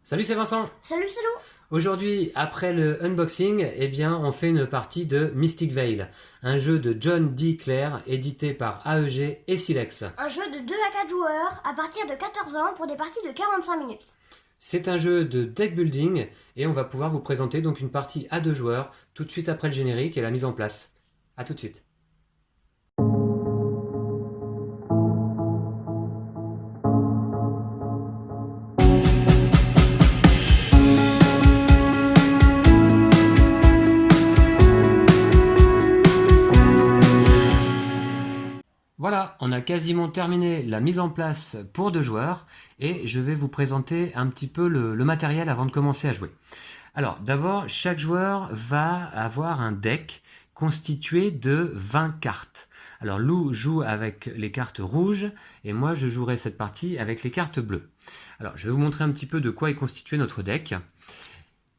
Salut, c'est Vincent. Salut, salut. Aujourd'hui, après le unboxing, on fait une partie de Mystic Vale, un jeu de John D. Clair édité par AEG et Silex. Un jeu de 2 à 4 joueurs à partir de 14 ans pour des parties de 45 minutes. C'est un jeu de deck building et on va pouvoir vous présenter donc une partie à 2 joueurs tout de suite après le générique et la mise en place. A tout de suite. Voilà, on a quasiment terminé la mise en place pour 2 joueurs et je vais vous présenter un petit peu le matériel avant de commencer à jouer. Alors d'abord, chaque joueur va avoir un deck constitué de 20 cartes. Alors Lou joue avec les cartes rouges et moi je jouerai cette partie avec les cartes bleues. Alors je vais vous montrer un petit peu de quoi est constitué notre deck.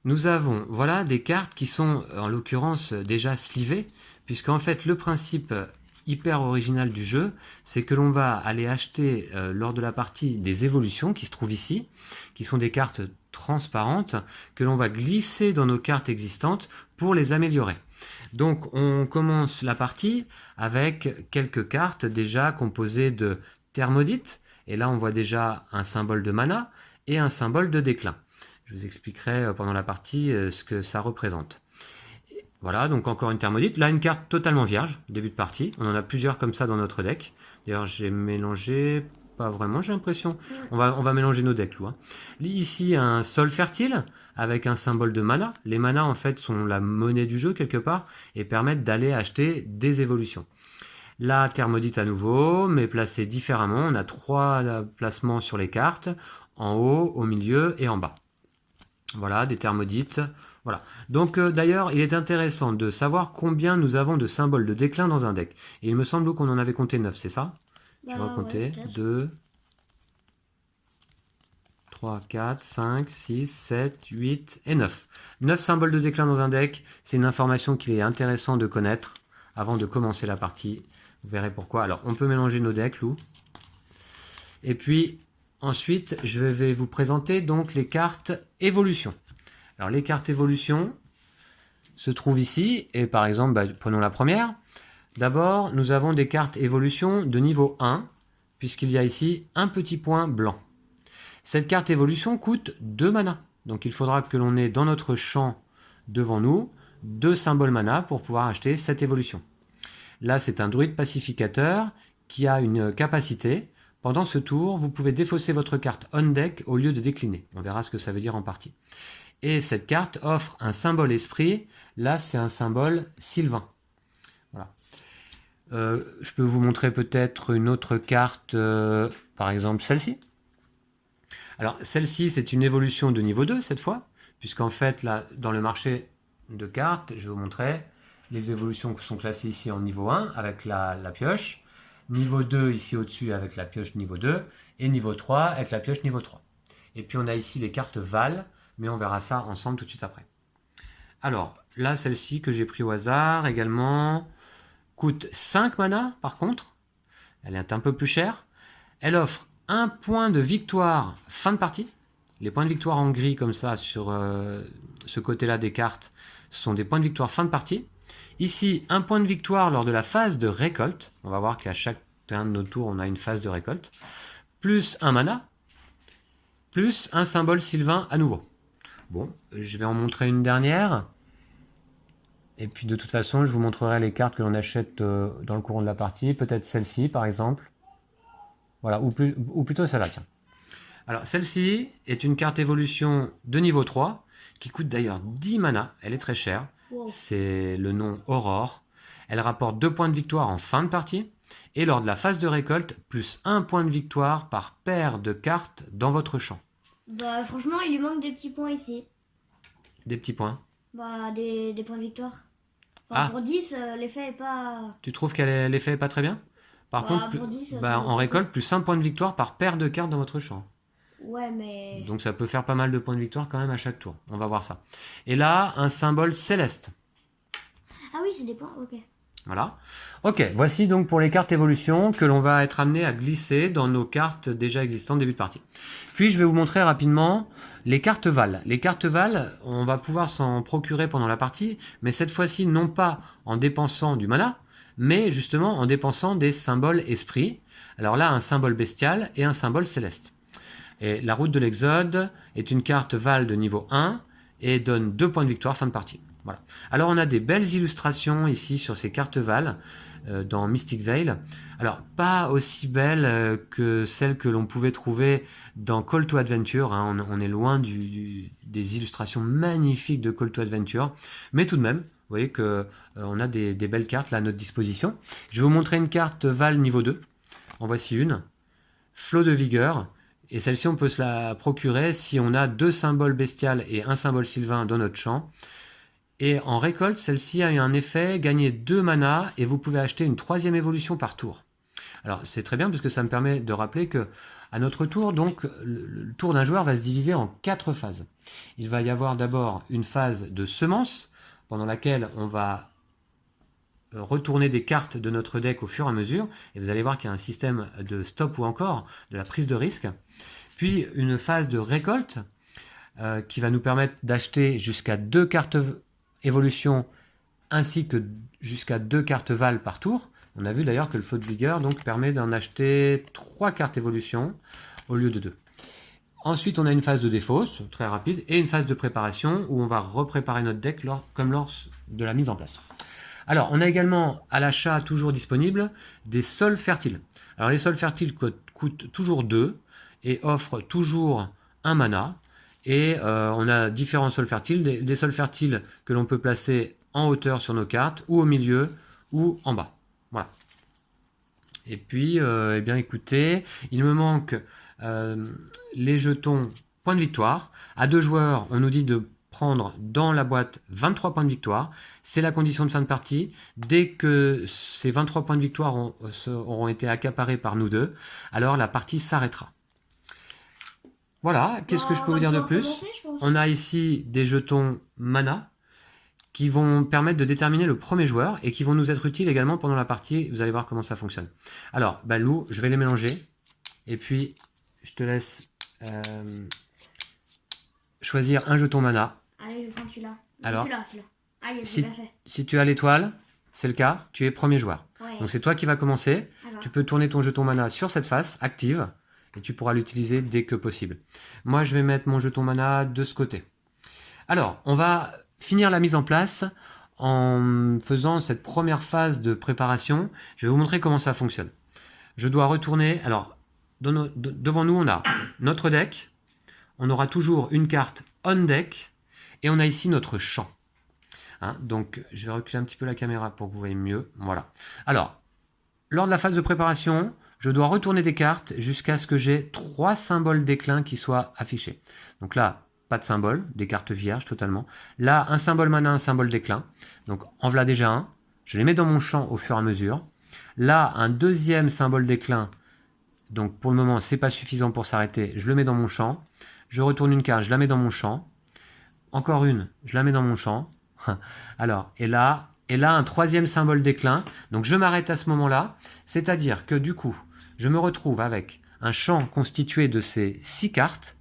Nous avons voilà des cartes qui sont en l'occurrence déjà slivées, puisqu'en fait le principe hyper original du jeu, c'est que l'on va aller acheter lors de la partie des évolutions qui se trouvent ici, qui sont des cartes transparentes que l'on va glisser dans nos cartes existantes pour les améliorer. Donc on commence la partie avec quelques cartes déjà composées de thermodite, et là on voit déjà un symbole de mana et un symbole de déclin. Je vous expliquerai pendant la partie ce que ça représente. Voilà, donc encore une thermodite. Là, une carte totalement vierge, début de partie. On en a plusieurs comme ça dans notre deck. D'ailleurs, j'ai mélangé... Pas vraiment, j'ai l'impression. On va mélanger nos decks, Lou. Ici, un sol fertile avec un symbole de mana. Les manas, en fait, sont la monnaie du jeu, quelque part, et permettent d'aller acheter des évolutions. La thermodite à nouveau, mais placée différemment. On a 3 placements sur les cartes, en haut, au milieu et en bas. Voilà, des thermodites. Voilà. Donc d'ailleurs, il est intéressant de savoir combien nous avons de symboles de déclin dans un deck. Et il me semble qu'on en avait compté 9, c'est ça? Je vais compter. 2, 3, 4, 5, 6, 7, 8 et 9. 9 symboles de déclin dans un deck, c'est une information qu'il est intéressant de connaître avant de commencer la partie. Vous verrez pourquoi. Alors, on peut mélanger nos decks, Lou. Et puis, ensuite, je vais vous présenter donc les cartes évolution. Alors les cartes évolution se trouvent ici, et par exemple, prenons la première. D'abord, nous avons des cartes évolution de niveau 1, puisqu'il y a ici un petit point blanc. Cette carte évolution coûte 2 mana, donc il faudra que l'on ait dans notre champ devant nous 2 symboles mana pour pouvoir acheter cette évolution. Là, c'est un druide pacificateur qui a une capacité. Pendant ce tour, vous pouvez défausser votre carte on deck au lieu de décliner. On verra ce que ça veut dire en partie. Et cette carte offre un symbole esprit. Là, c'est un symbole sylvain. Voilà. Je peux vous montrer peut-être une autre carte, par exemple celle-ci. Alors, celle-ci, c'est une évolution de niveau 2 cette fois, puisqu'en fait, là, dans le marché de cartes, je vais vous montrer les évolutions qui sont classées ici en niveau 1 avec la pioche, niveau 2 ici au-dessus avec la pioche niveau 2, et niveau 3 avec la pioche niveau 3. Et puis, on a ici les cartes Val, mais on verra ça ensemble tout de suite après. Alors, là, celle-ci que j'ai pris au hasard également, coûte 5 mana par contre. Elle est un peu plus chère. Elle offre un point de victoire fin de partie. Les points de victoire en gris comme ça sur ce côté-là des cartes sont des points de victoire fin de partie. Ici, un point de victoire lors de la phase de récolte. On va voir qu'à chacun de nos tours, on a une phase de récolte. Plus un mana. Plus un symbole sylvain à nouveau. Bon, je vais en montrer une dernière. Et puis de toute façon, je vous montrerai les cartes que l'on achète dans le courant de la partie. Peut-être celle-ci, par exemple. Voilà, ou plutôt celle-là, tiens. Alors, celle-ci est une carte évolution de niveau 3, qui coûte d'ailleurs 10 mana. Elle est très chère. Wow. C'est le nom Aurore. Elle rapporte 2 points de victoire en fin de partie. Et lors de la phase de récolte, plus 1 point de victoire par paire de cartes dans votre champ. Bah franchement, il lui manque des petits points ici. Des petits points? Bah des points de victoire. Enfin, pour 10, l'effet est pas... Tu trouves que l'effet est pas très bien? Par contre, pour 10, en récolte, plus 1 point de victoire par paire de cartes dans votre champ. Ouais, mais... Donc ça peut faire pas mal de points de victoire quand même à chaque tour. On va voir ça. Et là, un symbole céleste. Ah oui, c'est des points, ok. Voilà. Ok, voici donc pour les cartes évolution que l'on va être amené à glisser dans nos cartes déjà existantes début de partie. Puis je vais vous montrer rapidement les cartes Val. Les cartes Val, on va pouvoir s'en procurer pendant la partie, mais cette fois-ci non pas en dépensant du mana, mais justement en dépensant des symboles esprits. Alors là, un symbole bestial et un symbole céleste. Et la route de l'Exode est une carte Val de niveau 1 et donne 2 points de victoire fin de partie. Voilà. Alors on a des belles illustrations ici sur ces cartes Val dans Mystic Vale. Alors pas aussi belles que celles que l'on pouvait trouver dans Call to Adventure, hein. On est loin des illustrations magnifiques de Call to Adventure, mais tout de même, vous voyez que on a des belles cartes là à notre disposition. Je vais vous montrer une carte Val niveau 2. En voici une. Flot de vigueur. Et celle-ci, on peut se la procurer si on a 2 symboles bestiales et un symbole sylvain dans notre champ. Et en récolte, celle-ci a eu un effet, gagner 2 mana et vous pouvez acheter une 3e évolution par tour. Alors c'est très bien parce que ça me permet de rappeler que à notre tour, donc le tour d'un joueur va se diviser en 4 phases. Il va y avoir d'abord une phase de semence pendant laquelle on va retourner des cartes de notre deck au fur et à mesure. Et vous allez voir qu'il y a un système de stop ou encore de la prise de risque. Puis une phase de récolte qui va nous permettre d'acheter jusqu'à 2 cartes évolution ainsi que jusqu'à 2 cartes Val par tour. On a vu d'ailleurs que le flot de vigueur donc, permet d'en acheter 3 cartes évolution au lieu de 2. Ensuite, on a une phase de défausse, très rapide, et une phase de préparation où on va repréparer notre deck comme lors de la mise en place. Alors, on a également à l'achat toujours disponible des sols fertiles. Alors, les sols fertiles coûtent toujours 2 et offrent toujours un mana. Et on a différents sols fertiles, des sols fertiles que l'on peut placer en hauteur sur nos cartes, ou au milieu, ou en bas. Voilà. Et puis, eh bien écoutez, il me manque les jetons points de victoire. À 2 joueurs, on nous dit de prendre dans la boîte 23 points de victoire. C'est la condition de fin de partie. Dès que ces 23 points de victoire auront été accaparés par nous deux, alors la partie s'arrêtera. Voilà, qu'est-ce que je peux vous dire de plus? On a ici des jetons mana qui vont permettre de déterminer le premier joueur et qui vont nous être utiles également pendant la partie. Vous allez voir comment ça fonctionne. Alors, Lou, je vais les mélanger et puis je te laisse choisir un jeton mana. Allez, je prends celui-là. Alors, celui-là. Ah, il est bien fait. Si tu as l'étoile, c'est le cas, tu es premier joueur. Ouais. Donc c'est toi qui vas commencer. Alors. Tu peux tourner ton jeton mana sur cette face active et tu pourras l'utiliser dès que possible. Moi, je vais mettre mon jeton mana de ce côté. Alors, on va finir la mise en place en faisant cette première phase de préparation. Je vais vous montrer comment ça fonctionne. Je dois retourner. Alors, devant nous, on a notre deck. On aura toujours une carte on deck. Et on a ici notre champ. Hein, donc, je vais reculer un petit peu la caméra pour que vous voyez mieux. Voilà. Alors, lors de la phase de préparation, je dois retourner des cartes jusqu'à ce que j'ai 3 symboles déclin qui soient affichés. Donc là, pas de symbole, des cartes vierges totalement. Là, un symbole mana, un symbole déclin. Donc en voilà déjà un. Je les mets dans mon champ au fur et à mesure. Là, un deuxième symbole déclin. Donc pour le moment, c'est pas suffisant pour s'arrêter. Je le mets dans mon champ. Je retourne une carte, je la mets dans mon champ. Encore une, je la mets dans mon champ. Alors, et là, un troisième symbole déclin. Donc je m'arrête à ce moment-là. C'est-à-dire que du coup, je me retrouve avec un champ constitué de ces 6 cartes,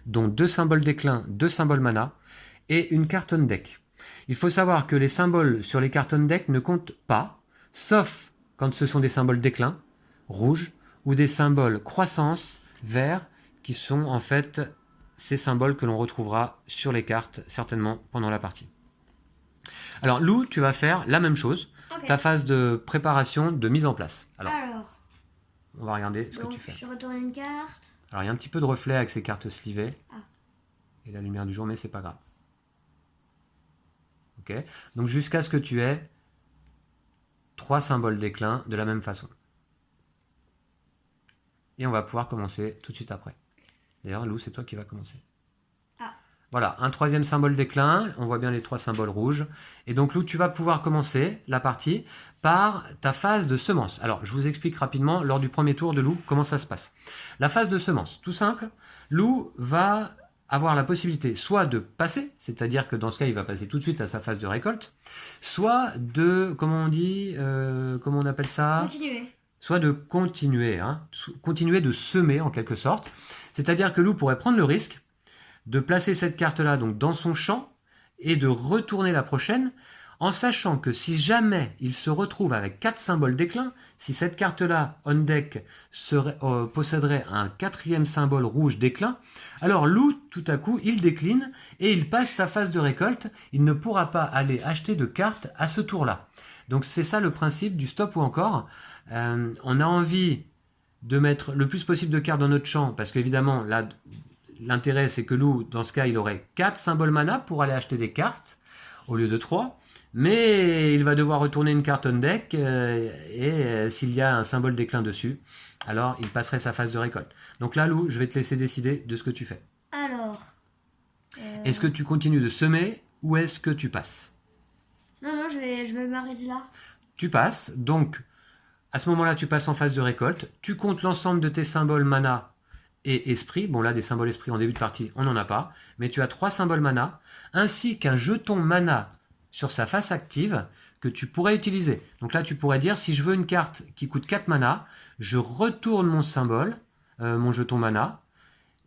dont 2 symboles déclin, 2 symboles mana, et une carte on deck. Il faut savoir que les symboles sur les cartes on deck ne comptent pas, sauf quand ce sont des symboles déclin, rouge, ou des symboles croissance, vert, qui sont en fait ces symboles que l'on retrouvera sur les cartes, certainement pendant la partie. Alors Lou, tu vas faire la même chose, okay. Ta phase de préparation, de mise en place. Alors on va regarder ce que tu fais. Je retourne une carte. Alors il y a un petit peu de reflet avec ces cartes slivées. Ah. Et la lumière du jour, mais c'est pas grave. Ok. Donc jusqu'à ce que tu aies 3 symboles déclin de la même façon. Et on va pouvoir commencer tout de suite après. D'ailleurs, Lou, c'est toi qui vas commencer. Ah. Voilà, un troisième symbole déclin. On voit bien les 3 symboles rouges. Et donc Lou, tu vas pouvoir commencer la partie par ta phase de semence. Alors, je vous explique rapidement, lors du premier tour de Lou, comment ça se passe. La phase de semence, tout simple, Lou va avoir la possibilité soit de passer, c'est-à-dire que dans ce cas, il va passer tout de suite à sa phase de récolte, soit de, comment on dit, comment on appelle ça? Continuez. Soit de continuer, hein, continuer de semer en quelque sorte. C'est-à-dire que Lou pourrait prendre le risque de placer cette carte-là donc dans son champ et de retourner la prochaine, en sachant que si jamais il se retrouve avec 4 symboles déclin, si cette carte-là, on deck, posséderait un 4e symbole rouge déclin, alors Lou, tout à coup, il décline et il passe sa phase de récolte. Il ne pourra pas aller acheter de cartes à ce tour-là. Donc c'est ça le principe du stop ou encore. On a envie de mettre le plus possible de cartes dans notre champ, parce qu'évidemment, là, l'intérêt c'est que Lou, dans ce cas, il aurait 4 symboles mana pour aller acheter des cartes, au lieu de 3. Mais il va devoir retourner une carte on deck et s'il y a un symbole déclin dessus, alors il passerait sa phase de récolte. Donc là, Lou, je vais te laisser décider de ce que tu fais. Alors. Est-ce que tu continues de semer ou est-ce que tu passes? Non, je vais m'arrêter là. Tu passes, donc à ce moment-là, tu passes en phase de récolte. Tu comptes l'ensemble de tes symboles mana et esprit. Bon, là, des symboles esprit en début de partie, on n'en a pas. Mais tu as 3 symboles mana, ainsi qu'un jeton mana sur sa face active que tu pourrais utiliser. Donc là, tu pourrais dire, si je veux une carte qui coûte 4 mana, je retourne mon symbole, mon jeton mana,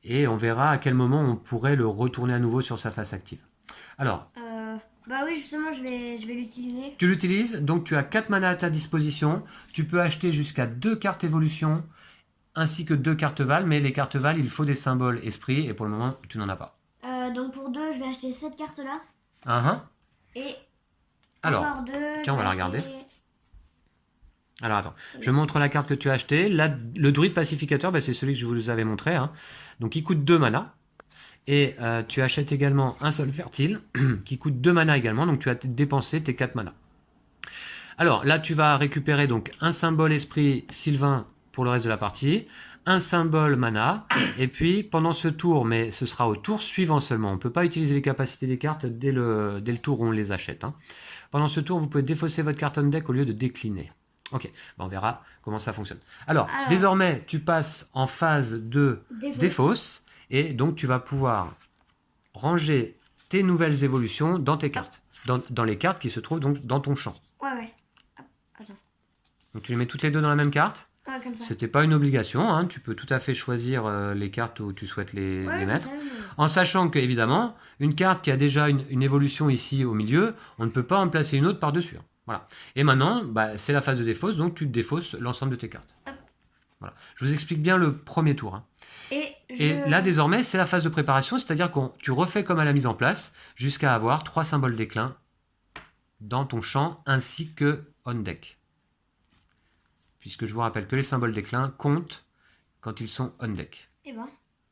et on verra à quel moment on pourrait le retourner à nouveau sur sa face active. Alors, bah oui, justement, je vais l'utiliser. tu l'utilises, donc tu as 4 mana à ta disposition. Tu peux acheter jusqu'à 2 cartes évolution, ainsi que 2 cartes val, mais les cartes val, il faut des symboles esprit, et pour le moment, tu n'en as pas. Donc pour 2, je vais acheter cette carte-là. Et alors, encore 2. tiens, on va la regarder. Alors attends, je montre la carte que tu as achetée. Là, le druide pacificateur, bah, c'est celui que je vous avais montré. Hein. Donc il coûte 2 mana. Et tu achètes également un sol fertile qui coûte 2 mana également. Donc tu as dépensé tes 4 mana. Alors là, tu vas récupérer donc un symbole esprit Sylvain pour le reste de la partie. Un symbole mana, et puis pendant ce tour, mais ce sera au tour suivant seulement, on ne peut pas utiliser les capacités des cartes dès le tour où on les achète. Hein. Pendant ce tour, vous pouvez défausser votre carte on deck au lieu de décliner. Ok, on verra comment ça fonctionne. Alors, désormais, tu passes en phase de défausse, et donc tu vas pouvoir ranger tes nouvelles évolutions dans tes cartes, dans les cartes qui se trouvent donc dans ton champ. Ouais. Attends. Donc tu les mets toutes les deux dans la même carte. Comme ça. C'était pas une obligation, hein. Tu peux tout à fait choisir les cartes où tu souhaites les mettre. En sachant que, évidemment, une carte qui a déjà une évolution ici au milieu, on ne peut pas en placer une autre par-dessus. Voilà. Et maintenant, bah, c'est la phase de défausse, donc tu défausses l'ensemble de tes cartes. Voilà. Je vous explique bien le premier tour. Hein. Et là, désormais, c'est la phase de préparation, c'est-à-dire que tu refais comme à la mise en place, jusqu'à avoir 3 symboles déclin dans ton champ, ainsi que on deck. Puisque je vous rappelle que les symboles déclin comptent quand ils sont on deck. Et ben,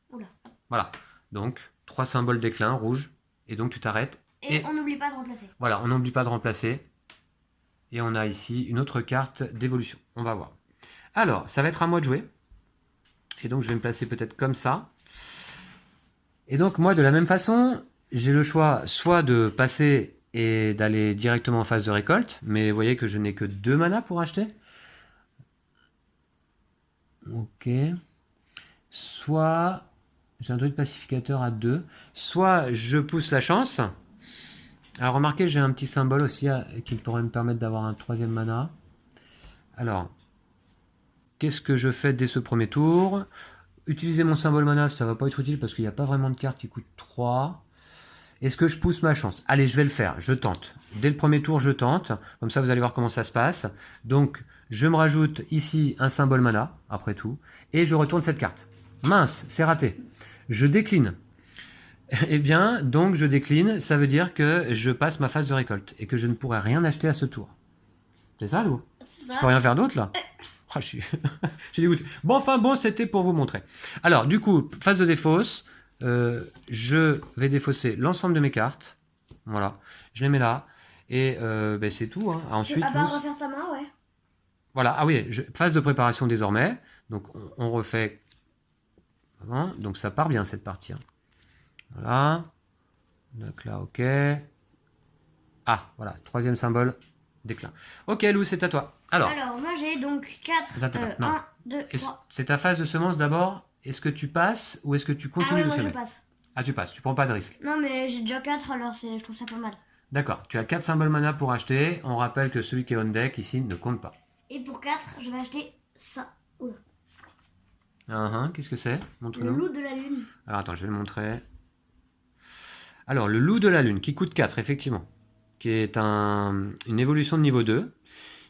oula. Voilà, donc 3 symboles déclin rouges, et donc tu t'arrêtes. Et on n'oublie pas de remplacer. Voilà, on n'oublie pas de remplacer. Et on a ici une autre carte d'évolution. On va voir. Alors, ça va être à moi de jouer. Et donc je vais me placer peut-être comme ça. Et donc moi, de la même façon, j'ai le choix soit de passer et d'aller directement en phase de récolte, mais vous voyez que je n'ai que 2 mana pour acheter. Ok. Soit j'ai un druide pacificateur à 2. Soit je pousse la chance. Alors remarquez, j'ai un petit symbole aussi qui pourrait me permettre d'avoir un 3e mana. Alors, qu'est-ce que je fais dès ce premier tour? Utiliser mon symbole mana, ça va pas être utile parce qu'il n'y a pas vraiment de carte qui coûte 3. Est-ce que je pousse ma chance? Allez, je vais le faire, je tente. Dès le premier tour, je tente. Comme ça, vous allez voir comment ça se passe. Donc, je me rajoute ici un symbole mana, après tout. Et je retourne cette carte. Mince, c'est raté. Je décline. Eh bien, donc je décline, ça veut dire que je passe ma phase de récolte. Et que je ne pourrai rien acheter à ce tour. C'est ça, Lou? Je peux rien faire d'autre, là? Oh, je suis dégoûté. Bon, enfin, bon, c'était pour vous montrer. Alors, du coup, phase de défausse. Je vais défausser l'ensemble de mes cartes. Voilà, je les mets là. Et ben, c'est tout. Hein. Ensuite, refaire ta main, ouais. Voilà, ah oui, phase de préparation désormais. Donc on refait. Voilà. Donc ça part bien cette partie. Hein. Voilà. Donc là, ok. Ah, voilà, 3e symbole, déclin. Ok, Lou, c'est à toi. Alors moi j'ai donc 4. 1, 2, 3. C'est ta phase de semence d'abord. Est-ce que tu passes ou est-ce que tu continues de semer? Je passe. Ah, tu passes, tu prends pas de risque. Non, mais j'ai déjà 4, alors je trouve ça pas mal. D'accord, tu as 4 symboles mana pour acheter. On rappelle que celui qui est on deck ici ne compte pas. Et pour 4, je vais acheter ça. Oula. Qu'est-ce que c'est? Le Montre-nous. loup de la lune. Alors attends, je vais le montrer. Alors, le loup de la lune, qui coûte 4, effectivement. Qui est une évolution de niveau 2.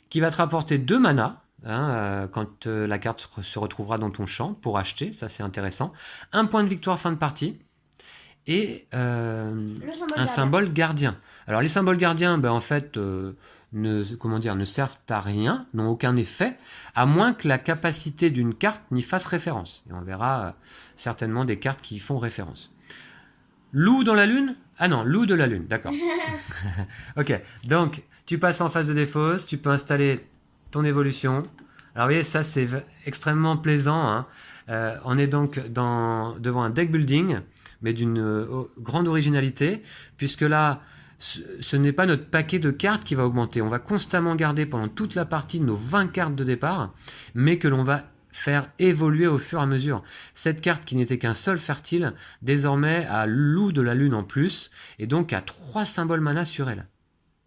Qui va te rapporter 2 mana. Quand la carte se retrouvera dans ton champ pour acheter. Ça, c'est intéressant. Un point de victoire fin de partie. Et un symbole gardien. Alors les symboles gardiens, ben, en fait, ne servent à rien, n'ont aucun effet, à moins que la capacité d'une carte n'y fasse référence. Et on verra certainement des cartes qui y font référence. Loup dans la lune? Ah non, loup de la lune, d'accord. Ok, donc tu passes en phase de défausse, tu peux installer ton évolution. Alors vous voyez, ça c'est extrêmement plaisant. On est donc devant un deck building, mais d'une grande originalité, puisque là, ce n'est pas notre paquet de cartes qui va augmenter. On va constamment garder pendant toute la partie nos 20 cartes de départ, mais que l'on va faire évoluer au fur et à mesure. Cette carte qui n'était qu'un seul fertile, désormais a loup de la lune en plus, et donc a 3 symboles mana sur elle.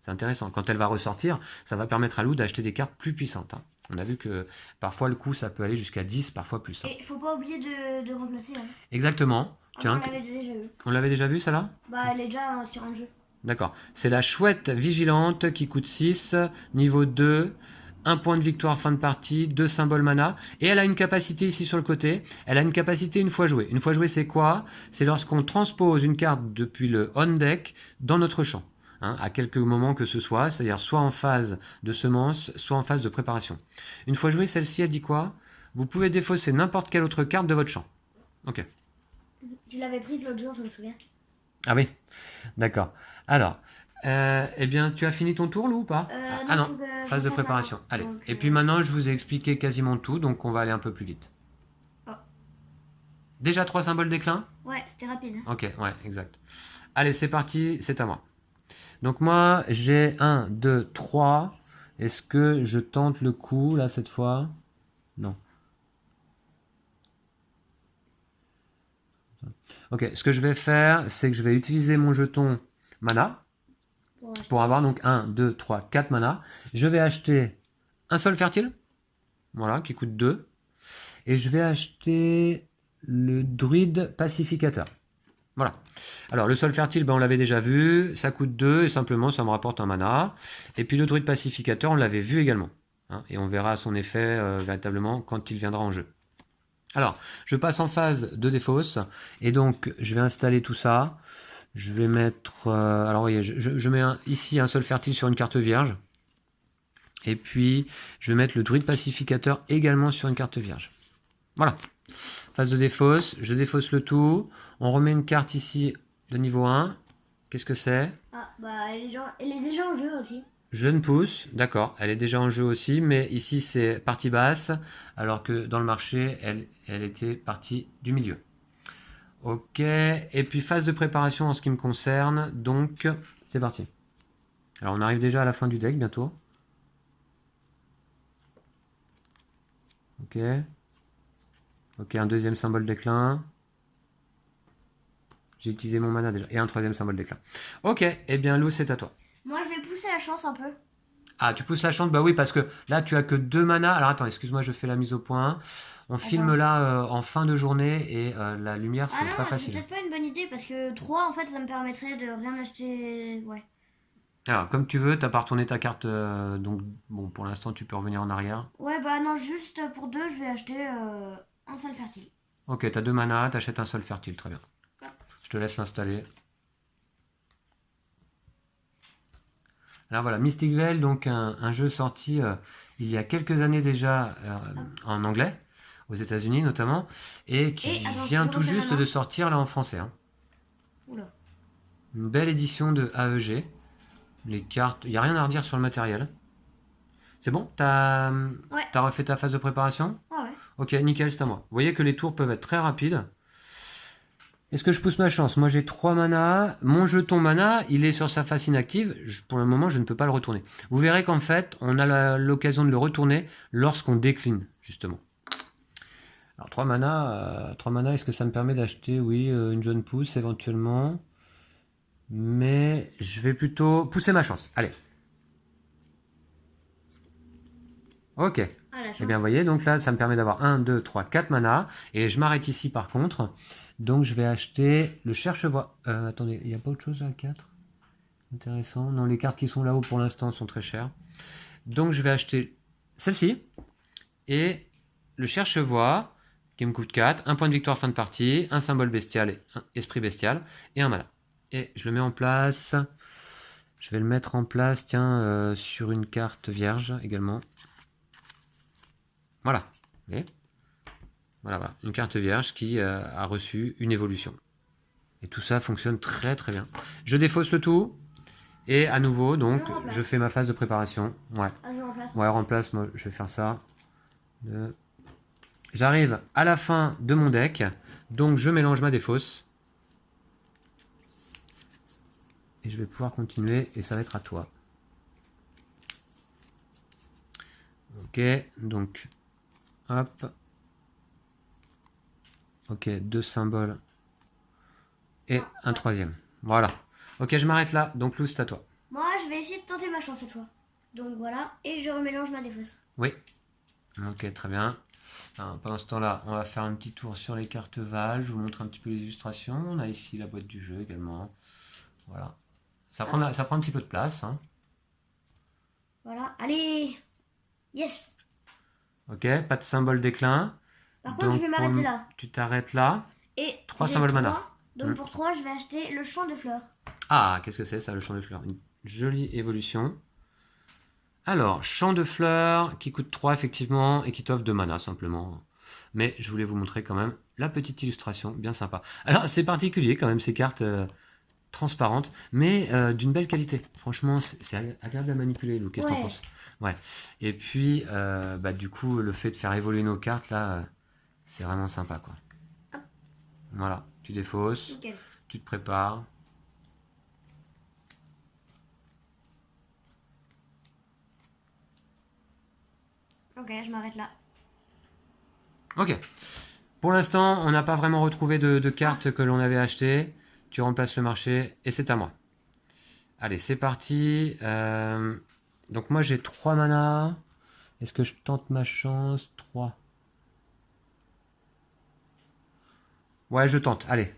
C'est intéressant. Quand elle va ressortir, ça va permettre à loup d'acheter des cartes plus puissantes. On a vu que parfois le coût, ça peut aller jusqu'à 10, parfois plus. Et faut pas oublier de remplacer. Exactement. Tiens, on l'avait déjà vu. On l'avait déjà vu, ça là? Bah, elle est déjà sur un jeu. D'accord. C'est la chouette vigilante qui coûte 6, niveau 2, 1 point de victoire fin de partie, 2 symboles mana, et elle a une capacité ici sur le côté, elle a une capacité une fois jouée. Une fois jouée, c'est quoi? C'est lorsqu'on transpose une carte depuis le on deck dans notre champ, à quelques moments que ce soit, c'est-à-dire soit en phase de semence, soit en phase de préparation. Une fois jouée, celle-ci, elle dit quoi? Vous pouvez défausser n'importe quelle autre carte de votre champ. Ok. Tu l'avais prise l'autre jour, je me souviens. Ah oui, d'accord. Alors, eh bien, tu as fini ton tour, Lou, ou pas? Ah non, phase de préparation. Allez. Donc, et puis maintenant, je vous ai expliqué quasiment tout, donc on va aller un peu plus vite. Oh. Déjà 3 symboles déclin? Ouais, c'était rapide. Ok, ouais, exact. Allez, c'est parti, c'est à moi. Donc moi, j'ai 1, 2, 3. Est-ce que je tente le coup, là, cette fois? Non. Ok, ce que je vais faire, c'est que je vais utiliser mon jeton mana pour avoir donc 1, 2, 3, 4 mana. Je vais acheter un sol fertile, voilà, qui coûte 2. Et je vais acheter le druide pacificateur. Voilà. Alors le sol fertile, ben, on l'avait déjà vu, ça coûte 2 et simplement ça me rapporte un mana. Et puis le druide pacificateur, on l'avait vu également. Et on verra son effet véritablement quand il viendra en jeu. Alors, je passe en phase de défausse, et donc je vais installer tout ça. Je vais mettre... alors, voyez, je mets ici un sol fertile sur une carte vierge. Et puis, je vais mettre le druide pacificateur également sur une carte vierge. Voilà. Phase de défausse, je défausse le tout. On remet une carte ici de niveau 1. Qu'est-ce que c'est? Ah, bah, elle est déjà en jeu aussi. Jeune pousse, d'accord, elle est déjà en jeu aussi, mais ici c'est partie basse, alors que dans le marché, elle était partie du milieu. Ok, et puis phase de préparation en ce qui me concerne, donc c'est parti. Alors on arrive déjà à la fin du deck bientôt. Ok. Ok, un deuxième symbole déclin. J'ai utilisé mon mana déjà, et un troisième symbole déclin. Ok, et bien Lou, c'est à toi. Moi, je vais pousser la chance un peu. Ah, tu pousses la chance? Bah oui, parce que là, tu as que 2 mana. Alors attends, excuse-moi, je fais la mise au point. On filme là en fin de journée et la lumière, c'est pas facile. C'est peut-être pas une bonne idée parce que 3, en fait, ça me permettrait de rien acheter. Ouais. Alors, comme tu veux, t'as pas retourné ta carte, donc bon, pour l'instant, tu peux revenir en arrière. Ouais, bah non, juste pour 2, je vais acheter un sol fertile. Ok, t'as 2 mana, t'achètes un sol fertile, très bien. Je te laisse l'installer. Alors voilà, Mystic Vale, donc un jeu sorti il y a quelques années déjà en anglais, aux États-Unis notamment, et qui vient tout juste de sortir là en français. Oula. Une belle édition de AEG. Les cartes, il n'y a rien à redire sur le matériel. C'est bon? T'as refait ta phase de préparation? Ouais. Ok, nickel, c'est à moi. Vous voyez que les tours peuvent être très rapides. Est-ce que je pousse ma chance? Moi j'ai 3 mana. Mon jeton mana, il est sur sa face inactive. Pour le moment, je ne peux pas le retourner. Vous verrez qu'en fait, on a l'occasion de le retourner lorsqu'on décline, justement. Alors 3 mana, est-ce que ça me permet d'acheter, oui, une jeune pousse éventuellement. Mais je vais plutôt pousser ma chance. Allez. Ok. Ah, la Eh chance. bien, vous voyez, donc là, ça me permet d'avoir 1, 2, 3, 4 mana. Et je m'arrête ici par contre. Donc je vais acheter le cherche-voix. Attendez, il n'y a pas autre chose à 4? Intéressant. Non, les cartes qui sont là-haut pour l'instant sont très chères. Donc je vais acheter celle-ci. Et le cherche-voix, qui me coûte 4. Un point de victoire fin de partie. Un symbole bestial et un esprit bestial. Et un mana. Et je le mets en place. Je vais le mettre en place, tiens, sur une carte vierge également. Voilà. Et voilà, voilà. Une carte vierge qui a reçu une évolution. Et tout ça fonctionne très très bien. Je défausse le tout. Et à nouveau, donc, je fais ma phase de préparation. Ouais. Ah, je remplace. Ouais, remplace, moi, je vais faire ça. J'arrive à la fin de mon deck. Donc, je mélange ma défausse. Et je vais pouvoir continuer. Et ça va être à toi. Ok, donc, hop. Ok, 2 symboles. Et un troisième. Voilà. Ok, je m'arrête là. Donc, Lou, c'est à toi. Moi, je vais essayer de tenter ma chance cette fois. Donc voilà, et je remélange ma défausse. Oui. Ok, très bien. Alors, pendant ce temps-là, on va faire un petit tour sur les cartes Val. Je vous montre un petit peu les illustrations. On a ici la boîte du jeu également. Voilà. Ça prend un petit peu de place. Hein. Voilà, allez. Yes. Ok, pas de symbole déclin. Par contre, je vais m'arrêter là. Tu t'arrêtes là. Et 3 j'ai symboles mana. 3, donc pour 3, je vais acheter le champ de fleurs. Ah, qu'est-ce que c'est ça, le champ de fleurs? Une jolie évolution. Alors, champ de fleurs qui coûte 3 effectivement et qui t'offre 2 mana simplement. Mais je voulais vous montrer quand même la petite illustration, bien sympa. Alors, c'est particulier quand même ces cartes transparentes, mais d'une belle qualité. Franchement, c'est agréable à manipuler, Lou. Qu'est-ce que t'en penses? Ouais. Et puis, bah, du coup, le fait de faire évoluer nos cartes, là, c'est vraiment sympa, quoi. Voilà, tu défausses, Nickel. tu te prépares. Ok, je m'arrête là. Ok. Pour l'instant, on n'a pas vraiment retrouvé de cartes que l'on avait achetées. Tu remplaces le marché et c'est à moi. Allez, c'est parti. Donc moi, j'ai 3 mana. Est-ce que je tente ma chance? 3. Ouais, je tente. Allez.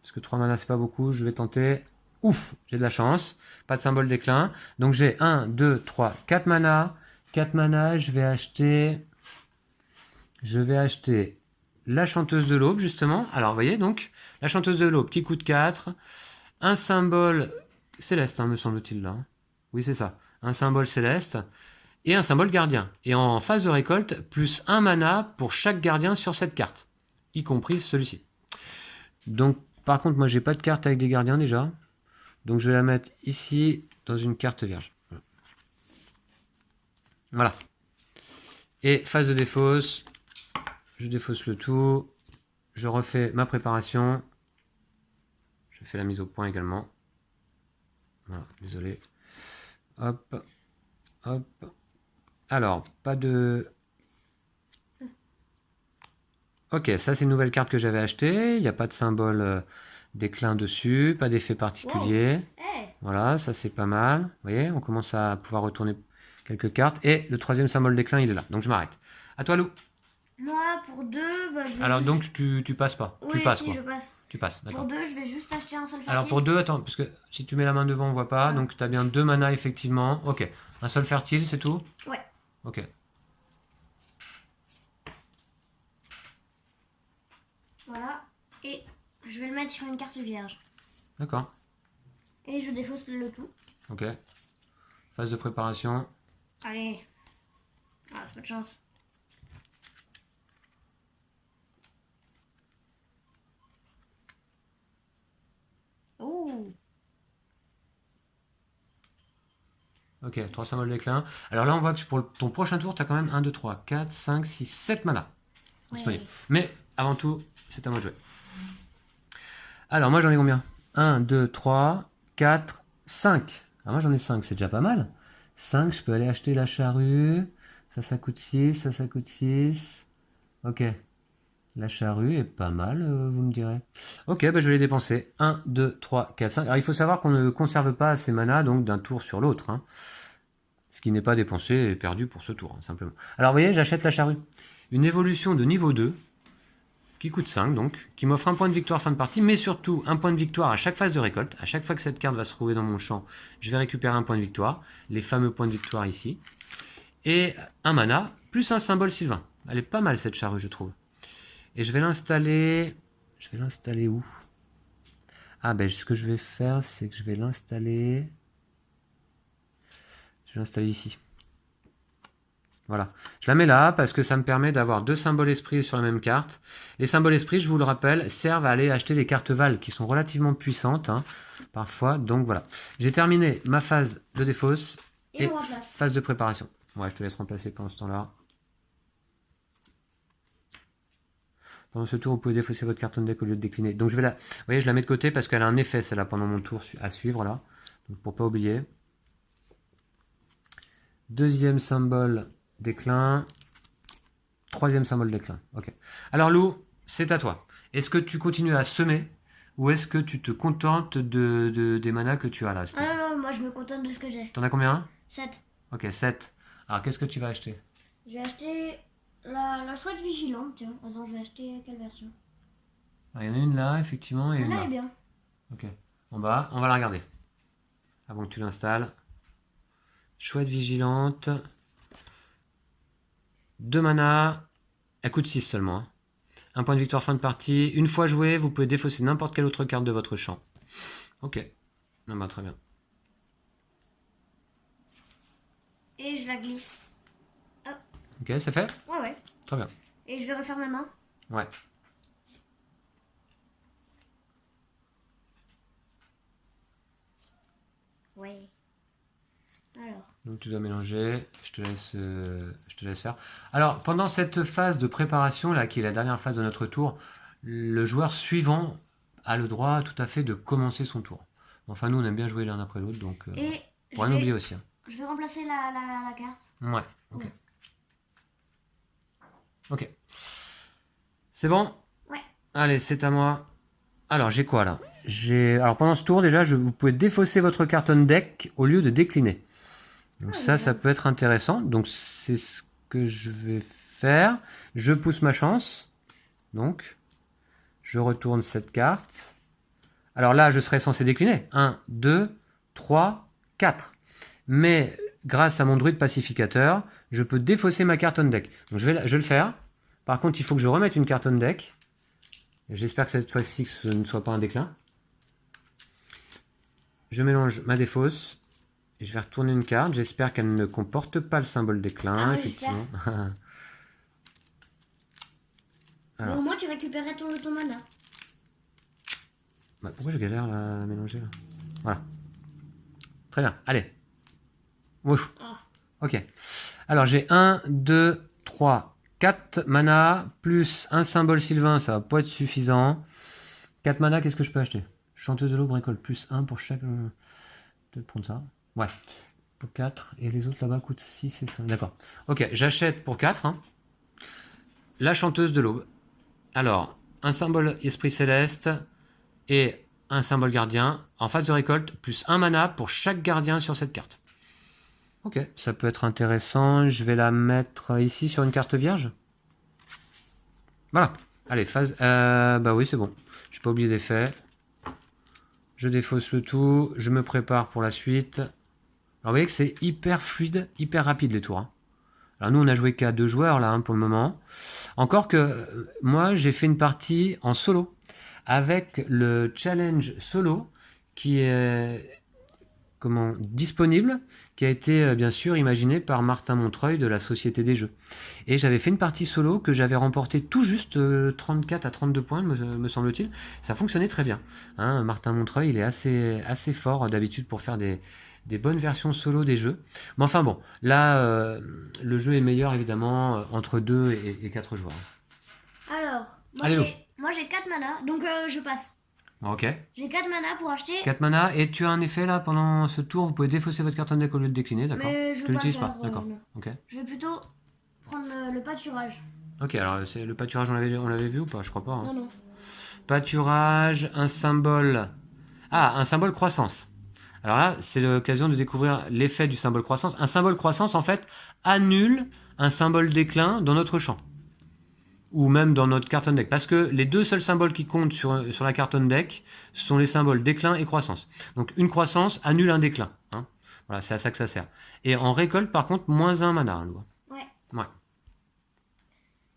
Parce que 3 mana, c'est pas beaucoup. Je vais tenter. Ouf, j'ai de la chance. Pas de symbole déclin. Donc j'ai 1, 2, 3, 4 mana. 4 mana, je vais acheter la chanteuse de l'aube, justement. Alors, vous voyez, donc, la chanteuse de l'aube qui coûte 4. Un symbole céleste, hein, me semble-t-il, là. Oui, c'est ça. Un symbole céleste. Et un symbole gardien. Et en phase de récolte, plus 1 mana pour chaque gardien sur cette carte. Y compris celui-ci. Donc, par contre, moi, j'ai pas de carte avec des gardiens, déjà. Donc, je vais la mettre ici, dans une carte vierge. Voilà. Et phase de défausse. Je défausse le tout. Je refais ma préparation. Je fais la mise au point également. Voilà, désolé. Hop. Hop. Alors, pas de... Ok, ça c'est une nouvelle carte que j'avais achetée. Il n'y a pas de symbole déclin dessus. Pas d'effet particulier. Wow. Hey. Voilà, ça c'est pas mal. Vous voyez, on commence à pouvoir retourner quelques cartes. Et le troisième symbole déclin, il est là. Donc je m'arrête. À toi, Lou. Moi, pour 2, bah, je vais... Alors donc tu passes pas. Oui, tu passes si, quoi. je passe. Tu passes, d'accord. Pour 2, je vais juste acheter un seul fertile. Alors pour 2, attends, parce que si tu mets la main devant, on voit pas. Donc tu as bien 2 mana effectivement. Ok. Un seul fertile, c'est tout? Ouais. Ok. Voilà. Et je vais le mettre sur une carte vierge. D'accord. Et je défausse le tout. Ok. Phase de préparation. Allez. Ah, c'est pas de chance. Ouh. Ok, 3 symboles déclin. Alors là, on voit que pour ton prochain tour, tu as quand même 1, 2, 3, 4, 5, 6, 7 mana disponibles. Ouais. Mais avant tout, c'est à moi de jouer. Alors moi, j'en ai combien? 1, 2, 3, 4, 5. Alors moi, j'en ai 5, c'est déjà pas mal. 5, je peux aller acheter la charrue. Ça coûte 6, ça coûte 6. Ok. La charrue est pas mal, vous me direz. Ok, bah je vais les dépenser. 1, 2, 3, 4, 5. Alors il faut savoir qu'on ne conserve pas assez mana donc d'un tour sur l'autre. Hein. Ce qui n'est pas dépensé est perdu pour ce tour, hein, simplement. Alors vous voyez, j'achète la charrue. Une évolution de niveau 2, qui coûte 5 donc, qui m'offre un point de victoire fin de partie, mais surtout un point de victoire à chaque phase de récolte. À chaque fois que cette carte va se trouver dans mon champ, je vais récupérer un point de victoire. Les fameux points de victoire ici. Et un mana, plus un symbole sylvain. Elle est pas mal cette charrue, je trouve. Et je vais l'installer... Je vais l'installer où? Ah ben ce que je vais faire, c'est que je vais l'installer... Je vais l'installer ici. Voilà. Je la mets là parce que ça me permet d'avoir 2 symboles esprit sur la même carte. Les symboles esprit, je vous le rappelle, servent à aller acheter des cartes Val qui sont relativement puissantes, hein, parfois. Donc voilà. J'ai terminé ma phase de défausse et phase de préparation. Ouais, je te laisse remplacer pendant ce temps-là. Pendant ce tour, vous pouvez défausser votre carton deck au lieu de décliner. Donc je vais la... Vous voyez, je la mets de côté parce qu'elle a un effet, celle-là, pendant mon tour à suivre, là. Donc pour pas oublier. Deuxième symbole déclin. Troisième symbole déclin. Ok. Alors Lou, c'est à toi. Est-ce que tu continues à semer ou est-ce que tu te contentes des manas que tu as là? Ah non, moi je me contente de ce que j'ai. T'en as combien? 7. Ok, 7. Alors qu'est-ce que tu vas acheter? Je vais acheter la chouette vigilante. Tiens, attends, je vais acheter quelle version? Il y en a une là, effectivement, et une Celle-là là. est bien. Ok. On va la regarder. Avant que tu l'installes. Chouette vigilante. 2 mana. Elle coûte 6 seulement. Hein. Un point de victoire fin de partie. Une fois joué, vous pouvez défausser n'importe quelle autre carte de votre champ. Ok. Ah bah, très bien. Et je la glisse. Hop. Ok, c'est fait? Ouais, ouais. Très bien. Et je vais refaire ma main. Ouais. Ouais. Alors. Donc tu dois mélanger, je te laisse faire. Alors pendant cette phase de préparation là, qui est la dernière phase de notre tour, le joueur suivant a le droit tout à fait de commencer son tour. Enfin nous on aime bien jouer l'un après l'autre, donc Et pour rien oublier aussi. Hein. Je vais remplacer la carte. Ouais, ok. Ouais. Ok. C'est bon? Ouais. Allez, c'est à moi. Alors j'ai quoi là? Alors pendant ce tour déjà, vous pouvez défausser votre carton deck au lieu de décliner. Donc ça peut être intéressant. Donc c'est ce que je vais faire. Je pousse ma chance. Donc, je retourne cette carte. Alors là, je serais censé décliner. 1, 2, 3, 4. Mais grâce à mon druide pacificateur, je peux défausser ma carte on deck. Donc je vais le faire. Par contre, il faut que je remette une carte on deck. J'espère que cette fois-ci, ce ne soit pas un déclin. Je mélange ma défausse. Et je vais retourner une carte. J'espère qu'elle ne comporte pas le symbole déclin, effectivement. Alors. Au moins, tu récupérais ton mana. Bah, pourquoi je galère là, à mélanger là? Voilà. Très bien. Allez. Ouf. Oh. Ok. Alors, j'ai 1, 2, 3, 4 mana, plus un symbole sylvain, ça va pas être suffisant. 4 mana, qu'est-ce que je peux acheter? Chanteuse de l'aube récolte plus 1 pour chaque... Peut-être prendre ça. Ouais, pour 4. Et les autres là-bas coûtent 6 et 5. D'accord. Ok, j'achète pour 4. Hein, la chanteuse de l'aube. Alors, un symbole esprit céleste et un symbole gardien. En phase de récolte, plus 1 mana pour chaque gardien sur cette carte. Ok, ça peut être intéressant. Je vais la mettre ici sur une carte vierge. Voilà. Allez, phase... bah oui, c'est bon. Je n'ai pas oublié d'effet. Je défausse le tout. Je me prépare pour la suite. Alors vous voyez que c'est hyper fluide, hyper rapide les tours. Hein. Alors nous on a joué qu'à 2 joueurs là hein, pour le moment. Encore que moi j'ai fait une partie en solo avec le challenge solo qui est disponible, qui a été bien sûr imaginé par Martin Montreuil de la Société des Jeux. Et j'avais fait une partie solo que j'avais remporté tout juste 34 à 32 points me semble-t-il. Ça fonctionnait très bien. Hein, Martin Montreuil il est assez fort d'habitude pour faire des bonnes versions solo des jeux. Mais enfin bon, là, le jeu est meilleur évidemment entre 2 et 4 joueurs. Alors, moi j'ai 4 mana, donc je passe. Ok. J'ai 4 mana pour acheter. 4 mana, et tu as un effet là pendant ce tour, vous pouvez défausser votre carton deck au lieu de décliner, d'accord? Mais je ne l'utilises pas, d'accord. Non. Ok. Je vais plutôt prendre le pâturage. Ok, alors c'est le pâturage, on l'avait vu ou pas? Je crois pas. Hein. Non, non. Pâturage, un symbole. Ah, un symbole croissance. Alors là, c'est l'occasion de découvrir l'effet du symbole croissance. Un symbole croissance, en fait, annule un symbole déclin dans notre champ. Ou même dans notre carton deck. Parce que les deux seuls symboles qui comptent sur la carton deck sont les symboles déclin et croissance. Donc une croissance annule un déclin. Hein. Voilà, c'est à ça que ça sert. Et en récolte, par contre, moins un mana. Hein, Ouais. ouais.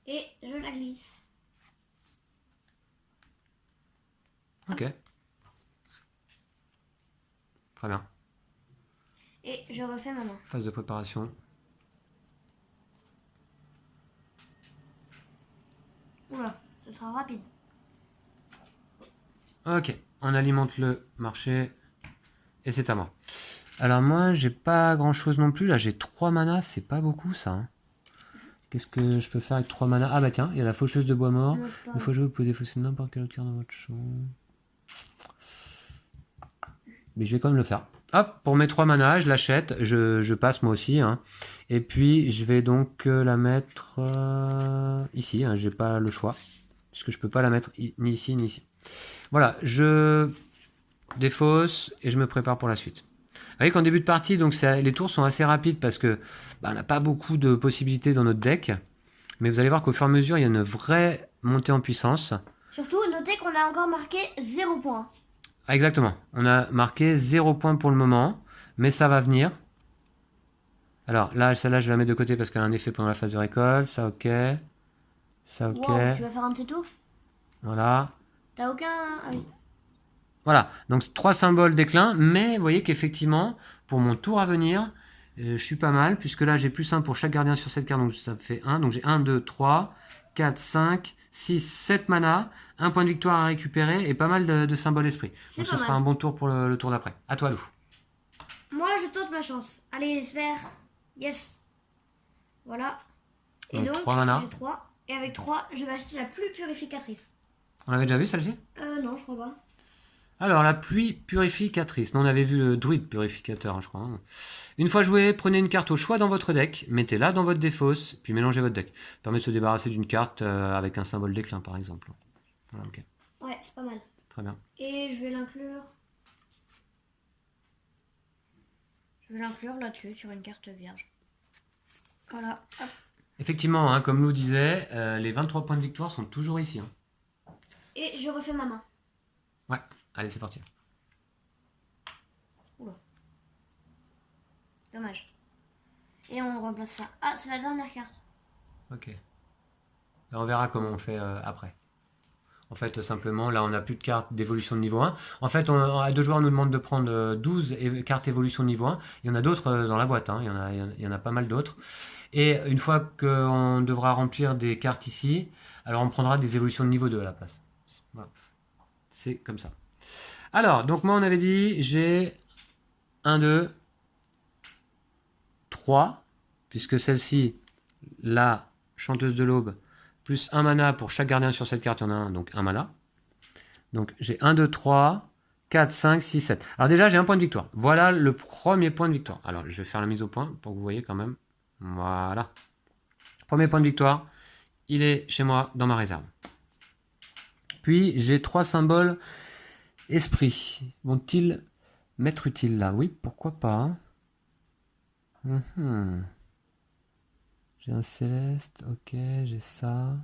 Et je la glisse. Ok. Très bien. Et je refais ma main. Phase de préparation. Oula, ce sera rapide. Ok, on alimente le marché. Et c'est à moi. Alors moi, j'ai pas grand chose non plus. Là, j'ai 3 manas, c'est pas beaucoup ça. Hein. Qu'est-ce que je peux faire avec 3 manas? Ah bah tiens, il y a la faucheuse de bois mort. Une fois joué, vous pouvez défausser n'importe quel autre cœur dans votre champ. Mais je vais quand même le faire. Hop, pour mes 3 manas, je l'achète, je passe moi aussi. Hein. Et puis, je vais donc la mettre ici. Hein, j'ai pas le choix. Puisque je peux pas la mettre ni ici, ni ici. Voilà, je défausse et je me prépare pour la suite. Vous voyez qu'en début de partie, donc les tours sont assez rapides parce que on n'a pas beaucoup de possibilités dans notre deck. Mais vous allez voir qu'au fur et à mesure, il y a une vraie montée en puissance. Surtout, notez qu'on a encore marqué 0 points. Ah, exactement. On a marqué 0 points pour le moment, mais ça va venir. Alors là, celle-là, je vais la mettre de côté parce qu'elle a un effet pendant la phase de récolte. Ça, ok. Ça, ok. Wow, tu vas faire un petit tour? Voilà. T'as aucun... Ah oui. Voilà. Donc 3 symboles déclin, mais vous voyez qu'effectivement, pour mon tour à venir, je suis pas mal, puisque là, j'ai plus 1 pour chaque gardien sur cette carte, donc ça fait 1. Donc j'ai 1, 2, 3, 4, 5, 6, 7 mana, un point de victoire à récupérer et pas mal de symboles esprit. Donc ce sera un bon tour pour le tour d'après. À toi, Lou. Moi, je tente ma chance. Allez, j'espère. Yes. Voilà. Et donc, 3 mana. j'ai 3. Et avec 3, je vais acheter la pluie purificatrice. On l'avait déjà vu celle-ci? Non, je crois pas. Alors, la pluie purificatrice. Nous, on avait vu le druide purificateur, hein, je crois. Hein. Une fois joué, prenez une carte au choix dans votre deck, mettez-la dans votre défausse, puis mélangez votre deck. Ça permet de se débarrasser d'une carte avec un symbole déclin, par exemple. Voilà, ok. Ouais, c'est pas mal. Très bien. Et je vais l'inclure. Je vais l'inclure là-dessus, sur une carte vierge. Voilà. Hop. Effectivement, hein, comme Lou disait, les 23 points de victoire sont toujours ici. Hein. Et je refais ma main. Ouais, allez, c'est parti. Oula. Dommage. Et on remplace ça. Ah, c'est la dernière carte. Ok. Là, on verra comment on fait après. En fait, simplement, là, on n'a plus de cartes d'évolution de niveau 1. En fait, à 2 joueurs, on nous demande de prendre 12 cartes évolution de niveau 1. Il y en a d'autres dans la boîte. Hein. Il y en a pas mal d'autres. Et une fois qu'on devra remplir des cartes ici, alors on prendra des évolutions de niveau 2 à la place. Voilà. C'est comme ça. Alors, donc moi, on avait dit, j'ai 1, 2, 3, puisque celle-ci, la chanteuse de l'aube, plus 1 mana pour chaque gardien sur cette carte, il y en a un, donc 1 mana. Donc j'ai 1, 2, 3, 4, 5, 6, 7. Alors déjà, j'ai un point de victoire. Voilà le premier point de victoire. Alors, je vais faire la mise au point pour que vous voyez quand même. Voilà. Premier point de victoire, il est chez moi dans ma réserve. Puis, j'ai 3 symboles esprit. Vont-ils m'être utiles là? Oui, pourquoi pas. J'ai un céleste, ok, j'ai ça.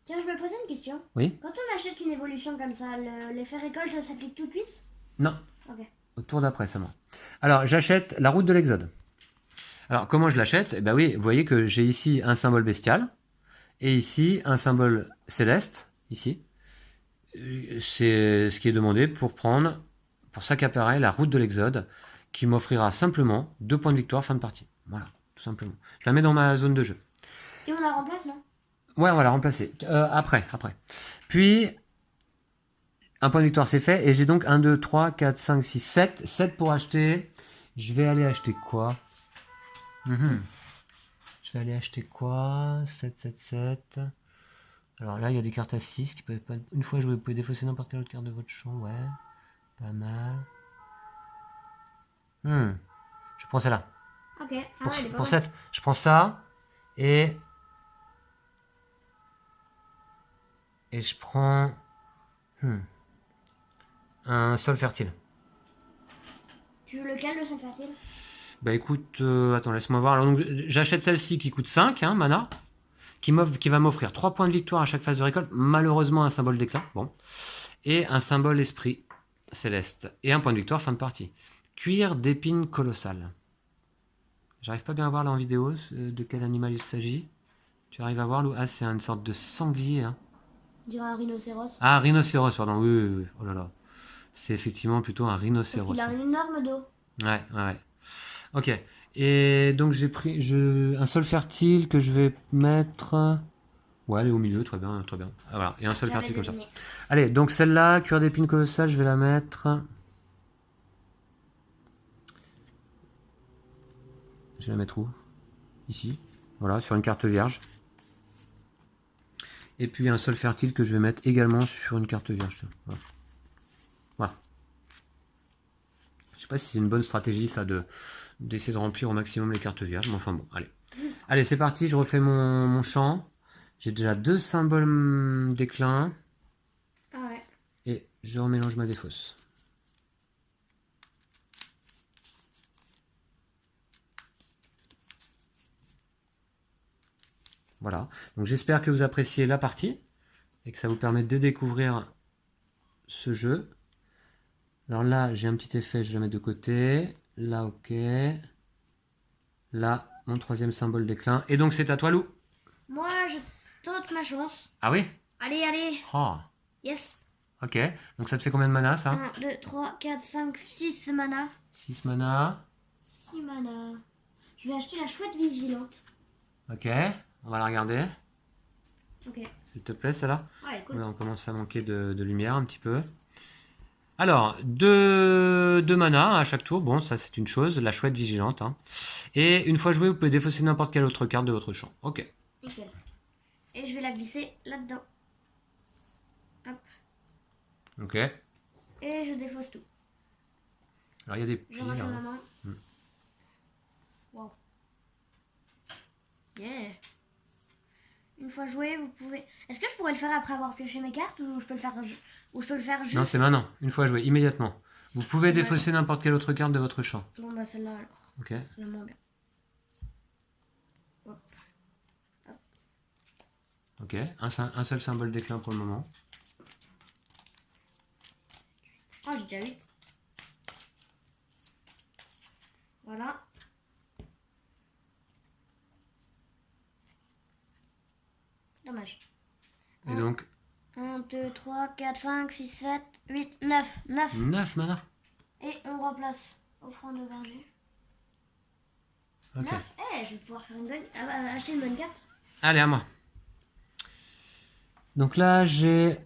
Tiens, je me posais une question. Oui? Quand on achète une évolution comme ça, l'effet récolte, ça clique tout de suite? Non. Ok. Au tour d'après seulement. Alors, j'achète la route de l'Exode. Alors, comment je l'achète? Eh ben oui, vous voyez que j'ai ici un symbole bestial et ici un symbole céleste, ici. C'est ce qui est demandé pour s'accaparer la route de l'Exode qui m'offrira simplement 2 points de victoire fin de partie. Voilà, tout simplement. Je la mets dans ma zone de jeu. Et on la remplace, non? Ouais, on va la remplacer. Après. Puis, un point de victoire, c'est fait. Et j'ai donc 1, 2, 3, 4, 5, 6, 7. 7 pour acheter. Je vais aller acheter quoi? Je vais aller acheter quoi? 7, 7, 7. Alors là, il y a des cartes à 6 qui peuvent pas... Une fois joué, vous pouvez défausser n'importe quelle autre carte de votre champ. Ouais, pas mal. Je prends celle-là. Ok. Pour 7, je prends ça. Et Et je prends un sol fertile. Tu veux lequel, le sol fertile? Bah écoute, attends, laisse-moi voir. Alors, donc, j'achète celle-ci qui coûte 5 hein, mana, qui va m'offrir 3 points de victoire à chaque phase de récolte. Malheureusement, un symbole d'éclat. Bon. Et un symbole esprit céleste. Et un point de victoire fin de partie. Cuir d'épines colossales. J'arrive pas bien à voir là en vidéo de quel animal il s'agit. Tu arrives à voir, Lou? Ah, c'est une sorte de sanglier. Hein. On dirait un rhinocéros. Ah, rhinocéros, pardon. Oui, oui, oui. Oh là là. C'est effectivement plutôt un rhinocéros. Il a un énorme dos. Ouais, ouais, ouais. Ok. Et donc j'ai pris un sol fertile que je vais mettre. Ouais, elle est au milieu, très bien, très bien. Ah, voilà, et un sol fertile comme ça. Allez, donc celle-là, cuir d'épines colossales, je vais la mettre. Je vais la mettre où? Ici. Voilà, sur une carte vierge. Et puis un sol fertile que je vais mettre également sur une carte vierge. Voilà. Voilà. Je sais pas si c'est une bonne stratégie ça d'essayer de remplir au maximum les cartes vierges, mais enfin bon, allez. Allez, c'est parti, je refais mon champ. J'ai déjà 2 symboles d'éclat. Ah ouais. Et je remélange ma défausse. Voilà, donc j'espère que vous appréciez la partie et que ça vous permet de découvrir ce jeu. Alors là, j'ai un petit effet, je vais le mettre de côté. Là, ok. Là, mon 3e symbole d'éclat. Et donc, c'est à toi, Lou. Moi, je tente ma chance. Ah oui? Allez, allez. Oh. Yes. Ok, donc ça te fait combien de mana, ça? 1, 2, 3, 4, 5, 6 mana. 6 mana. 6 mana. Je vais acheter la chouette vigilante. Ok, on va la regarder. Ok. S'il te plaît, celle-là? Ouais, cool. Là, on commence à manquer de lumière un petit peu. Alors, 2 mana à chaque tour. Bon, ça c'est une chose, la chouette vigilante. Hein. Et une fois joué, vous pouvez défausser n'importe quelle autre carte de votre champ. Ok. Nickel. Et je vais la glisser là-dedans. Hop. Ok. Et je défausse tout. Alors, il y a des plis. Je refais là. ma main. Wow. Yeah. Une fois joué, vous pouvez... Est-ce que je pourrais le faire après avoir pioché mes cartes ou je peux le faire, juste... Non, c'est maintenant. Une fois joué, immédiatement. Vous pouvez Ouais. défausser n'importe quelle autre carte de votre champ. Bon, bah celle-là alors. Ok. Celle-là moins bien. Hop. Ok. Un seul symbole d'éclat pour le moment. Oh, j'ai déjà 8. Voilà. Dommage. Et donc, 1, 2, 3, 4, 5, 6, 7, 8, 9. 9. 9 mana. Et on remplace offrande de verger. Ok. 9. Eh, je vais pouvoir faire acheter une bonne carte. Allez, à moi. Donc là, j'ai,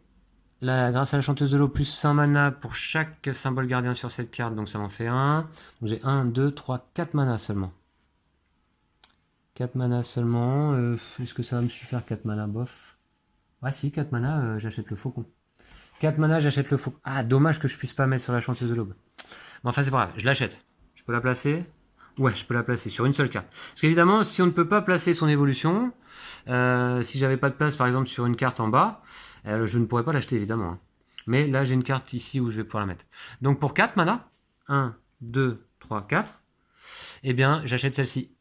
grâce à la chanteuse de l'eau, plus 100 mana pour chaque symbole gardien sur cette carte. Donc ça m'en fait 1. Donc j'ai 1, 2, 3, 4 mana seulement. 4 mana seulement. Est-ce que ça va me suffire 4 mana? Bof. Ah si, 4 mana, j'achète le faucon. 4 mana, j'achète le faucon. Ah, dommage que je puisse pas mettre sur la chanteuse de l'aube. Mais enfin, c'est pas grave, je l'achète. Je peux la placer? Ouais, je peux la placer sur une seule carte. Parce qu'évidemment, si on ne peut pas placer son évolution, si j'avais pas de place, par exemple, sur une carte en bas, je ne pourrais pas l'acheter, évidemment. Hein. Mais là, j'ai une carte ici où je vais pouvoir la mettre. Donc, pour 4 mana, 1, 2, 3, 4, eh bien, j'achète celle-ci,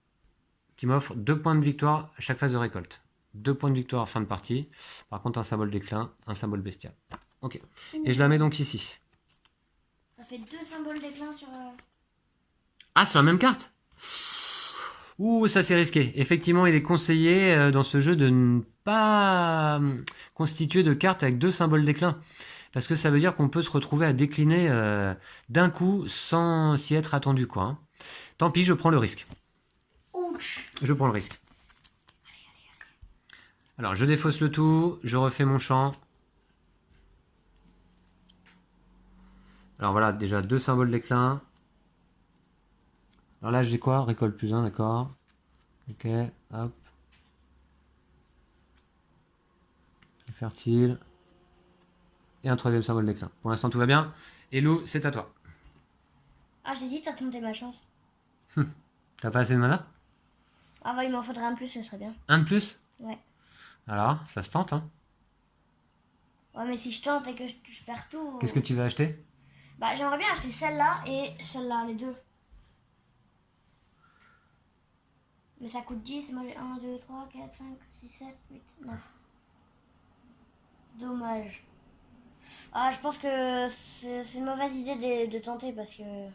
qui m'offre 2 points de victoire à chaque phase de récolte. 2 points de victoire à fin de partie. Par contre, un symbole déclin, un symbole bestial. Ok. Et je la mets donc ici. Ça fait 2 symboles d'éclat sur... Ah, sur la même carte? Ouh, ça c'est risqué. Effectivement, il est conseillé dans ce jeu de ne pas constituer de cartes avec 2 symboles déclin. Parce que ça veut dire qu'on peut se retrouver à décliner d'un coup sans s'y être attendu, quoi. Hein. Tant pis, je prends le risque. Ouch. Je prends le risque. Alors, je défausse le tout, je refais mon champ. Alors voilà, déjà 2 symboles d'éclat. Alors là, j'ai quoi? Récolte plus 1, d'accord. Ok, hop. Fertile. Et un 3e symbole d'éclat. Pour l'instant, tout va bien. Et Lou, c'est à toi. Ah, j'ai dit, t'as tenté ma chance. T'as pas assez de mana? Ah bah, il m'en faudrait un de plus, ce serait bien. Un de plus? Ouais. Alors, ça se tente, hein. Ouais, mais si je tente et que je perds tout... Qu'est-ce que tu vas acheter? Bah, j'aimerais bien acheter celle-là et celle-là, les deux. Mais ça coûte 10, moi j'ai 1, 2, 3, 4, 5, 6, 7, 8, 9. Dommage. Ah, je pense que c'est une mauvaise idée de tenter parce que...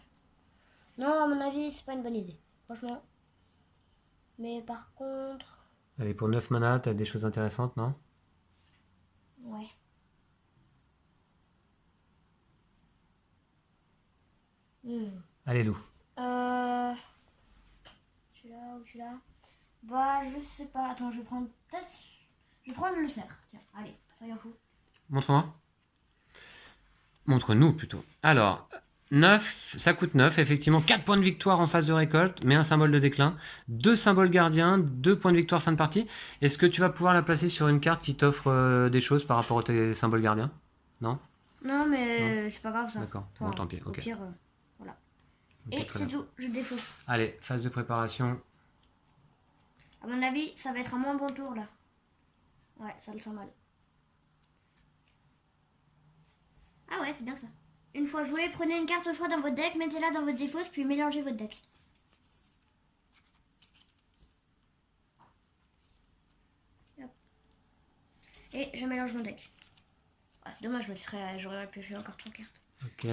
Non, à mon avis, c'est pas une bonne idée. Franchement. Mais par contre... Allez, pour 9 mana, t'as des choses intéressantes, non? Ouais. Allez, loup. Celui-là ou celui-là? Bah, je sais pas. Attends, je vais prendre peut-être... Je vais prendre le cerf. Tiens, allez, soyons fous. Montre-moi. Montre-nous, plutôt. Alors, 9, ça coûte 9. Effectivement, 4 points de victoire en phase de récolte, mais un symbole de déclin. 2 symboles gardiens, 2 points de victoire fin de partie. Est-ce que tu vas pouvoir la placer sur une carte qui t'offre des choses par rapport à tes symboles gardiens? Non? Non, mais c'est pas grave ça. D'accord, Enfin, bon, tant pis, au ok. pire, voilà. Ok, Et très c'est bien. tout, je défausse. Allez, phase de préparation. À mon avis, ça va être un moins bon tour là. Ouais, ça le fait mal. Ah ouais, c'est bien ça. Une fois joué, prenez une carte au choix dans votre deck, mettez-la dans votre défausse, puis mélangez votre deck. Hop. Et je mélange mon deck. Ouais, c'est dommage, j'aurais pu jouer encore 3 cartes. Ok.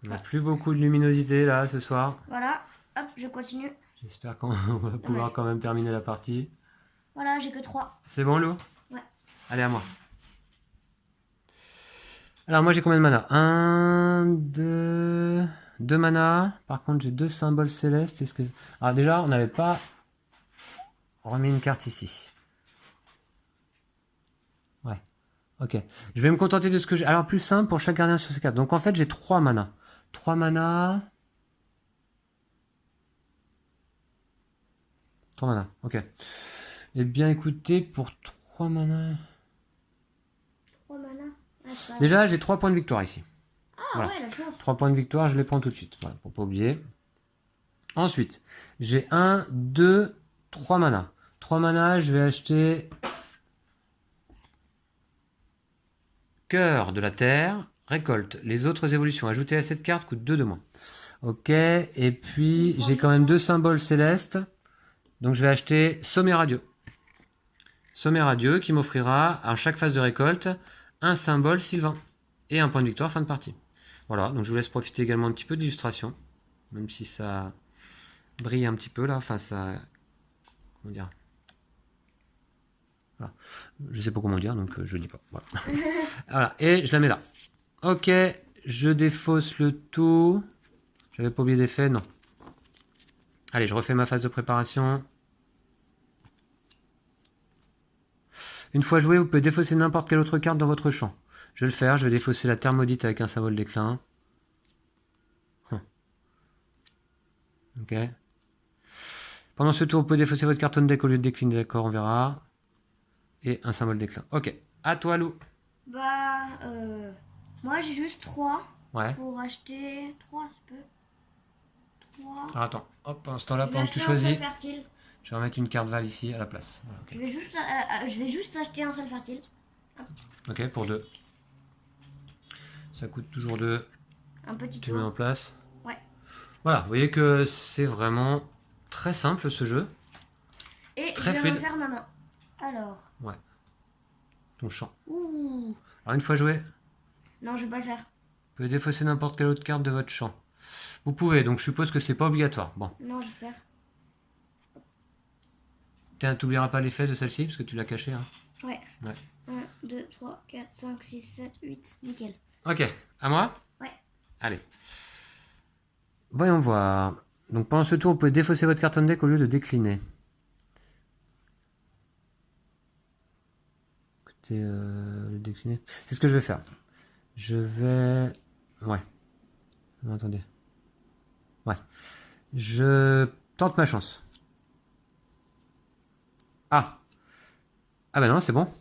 On n'a plus beaucoup de luminosité là ce soir. Voilà, hop, je continue. J'espère qu'on va pouvoir quand même terminer la partie. Voilà, j'ai que 3. C'est bon, Lou? Ouais. Allez, à moi. Alors, moi, j'ai combien de mana? 1, 2... 2 mana. Par contre, j'ai 2 symboles célestes. Est-ce que... Alors, déjà, on n'avait pas remis une carte ici. Ouais. Ok. Je vais me contenter de ce que j'ai. Alors, plus simple pour chaque gardien sur ces cartes. Donc, en fait, j'ai 3 mana. 3 mana. 3 mana. Ok. Eh bien, écoutez, pour 3 mana... 3 mana. Ah, Déjà, j'ai 3 points de victoire ici. Ah voilà. ouais, la chance. 3 points de victoire, je les prends tout de suite. Voilà, pour pas oublier. Ensuite, j'ai 1, 2, 3 mana. 3 mana, je vais acheter... Cœur de la Terre, récolte. Les autres évolutions ajoutées à cette carte coûtent 2 de moins. Ok, et puis j'ai quand même 2 symboles célestes. Donc je vais acheter Sommet Radieux. Sommet Radieux qui m'offrira à chaque phase de récolte un symbole Sylvain et un point de victoire fin de partie. Voilà, donc je vous laisse profiter également un petit peu d'illustration, même si ça brille un petit peu là, enfin ça... Comment dire? Voilà. Je sais pas comment dire, donc je dis pas. Voilà. Voilà, et je la mets là. Ok, je défausse le tout. J'avais pas oublié d'effet, non. Allez, je refais ma phase de préparation. Une fois joué, vous pouvez défausser n'importe quelle autre carte dans votre champ. Je vais le faire, je vais défausser la Terre Maudite avec un symbole déclin. Ok. Pendant ce tour, vous pouvez défausser votre carton deck au lieu de décliner, d'accord, on verra. Et un symbole déclin. Ok, à toi, Lou. Bah, moi j'ai juste 3 Ouais. pour acheter 3, ça peut. 3. Alors attends, hop, pendant ce temps-là, Je vais pendant que tu acheter un choisis, sol fertile. je vais remettre une carte Val ici à la place. Voilà, ok. Je vais juste acheter un sol fertile. Ok, pour 2. Ça coûte toujours 2. Un petit Tu le mets en tour. place. Ouais. Voilà, vous voyez que c'est vraiment très simple ce jeu. Et Très je vais fluide. refaire ma main. Alors. Ouais. Ton champ. Ouh. Alors une fois joué, Non, je vais pas le faire. vous pouvez défausser n'importe quelle autre carte de votre champ. Vous pouvez, donc je suppose que c'est pas obligatoire. Bon. Non, j'espère. T'oublieras pas l'effet de celle-ci, parce que tu l'as caché. Hein. Ouais. Ouais. 1, 2, 3, 4, 5, 6, 7, 8. Nickel. Ok, à moi? Ouais. Allez. Voyons voir. Donc pendant ce tour, vous pouvez défausser votre carton deck au lieu de décliner. Écoutez, le décliner. C'est ce que je vais faire. Je vais... Ouais. Non, attendez. Ouais. Je tente ma chance. Ah. Ah bah non, c'est bon.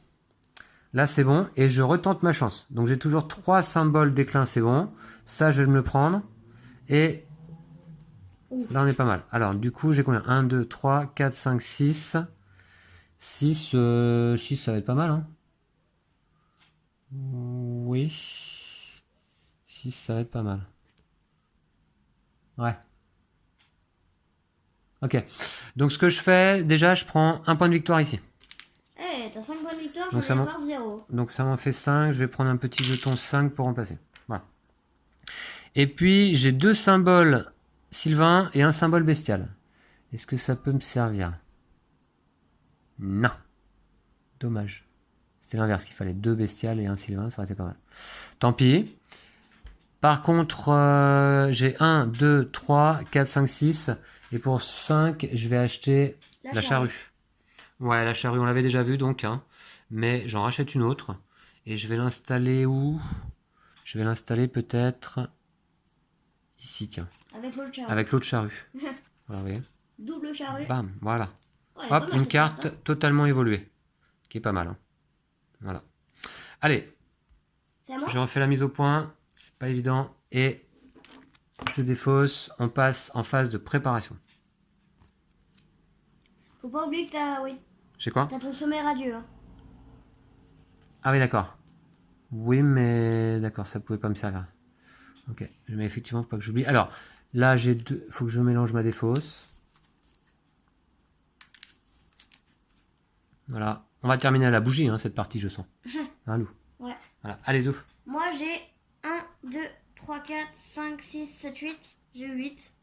Là, c'est bon. Et je retente ma chance. Donc j'ai toujours 3 symboles déclin, c'est bon. Ça, je vais me le prendre. Et... Là, on est pas mal. Alors, du coup, j'ai combien? 1, 2, 3, 4, 5, 6, 6, 6, ça va être pas mal, hein. Oui. 6, ça va être pas mal. Ouais. Ok. Donc ce que je fais, déjà, je prends un point de victoire ici. Eh, t'as 5 points de victoire, Donc j'en ai encore 0. Donc ça m'en fait 5. Je vais prendre un petit jeton 5 pour remplacer. Voilà. Et puis, j'ai 2 symboles Sylvain et un symbole bestial. Est-ce que ça peut me servir? Non. Dommage. C'était l'inverse qu'il fallait. 2 bestiales et un Sylvain, ça aurait été pas mal. Tant pis. Par contre, j'ai 1, 2, 3, 4, 5, 6. Et pour 5, je vais acheter la charrue. Ouais, la charrue, on l'avait déjà vu donc. Hein. Mais j'en rachète une autre. Et je vais l'installer où? Je vais l'installer peut-être ici, tiens. Avec l'autre charrue. Avec l'autre charrue. Voilà, vous voyez. Double charrue. Bam, voilà. Ouais, hop, une carte totalement évoluée. Qui est pas mal. Hein. Voilà. Allez. C'est à moi ? Je refais la mise au point. C'est pas évident. Et je défausse. On passe en phase de préparation. Faut pas oublier que t'as... Oui. J'ai quoi? T'as ton sommet radieux. Hein. Ah oui, d'accord. Oui, mais d'accord, ça pouvait pas me servir. Ok, mais effectivement, faut pas que j'oublie. Alors, là, j'ai deux. Faut que je mélange ma défausse. Voilà. On va terminer à la bougie, hein, cette partie, je sens. Hein, Lou? Ouais. Voilà. Allez, Zou. Moi, j'ai 1, 2, 3, 4, 5, 6, 7, 8. J'ai 8.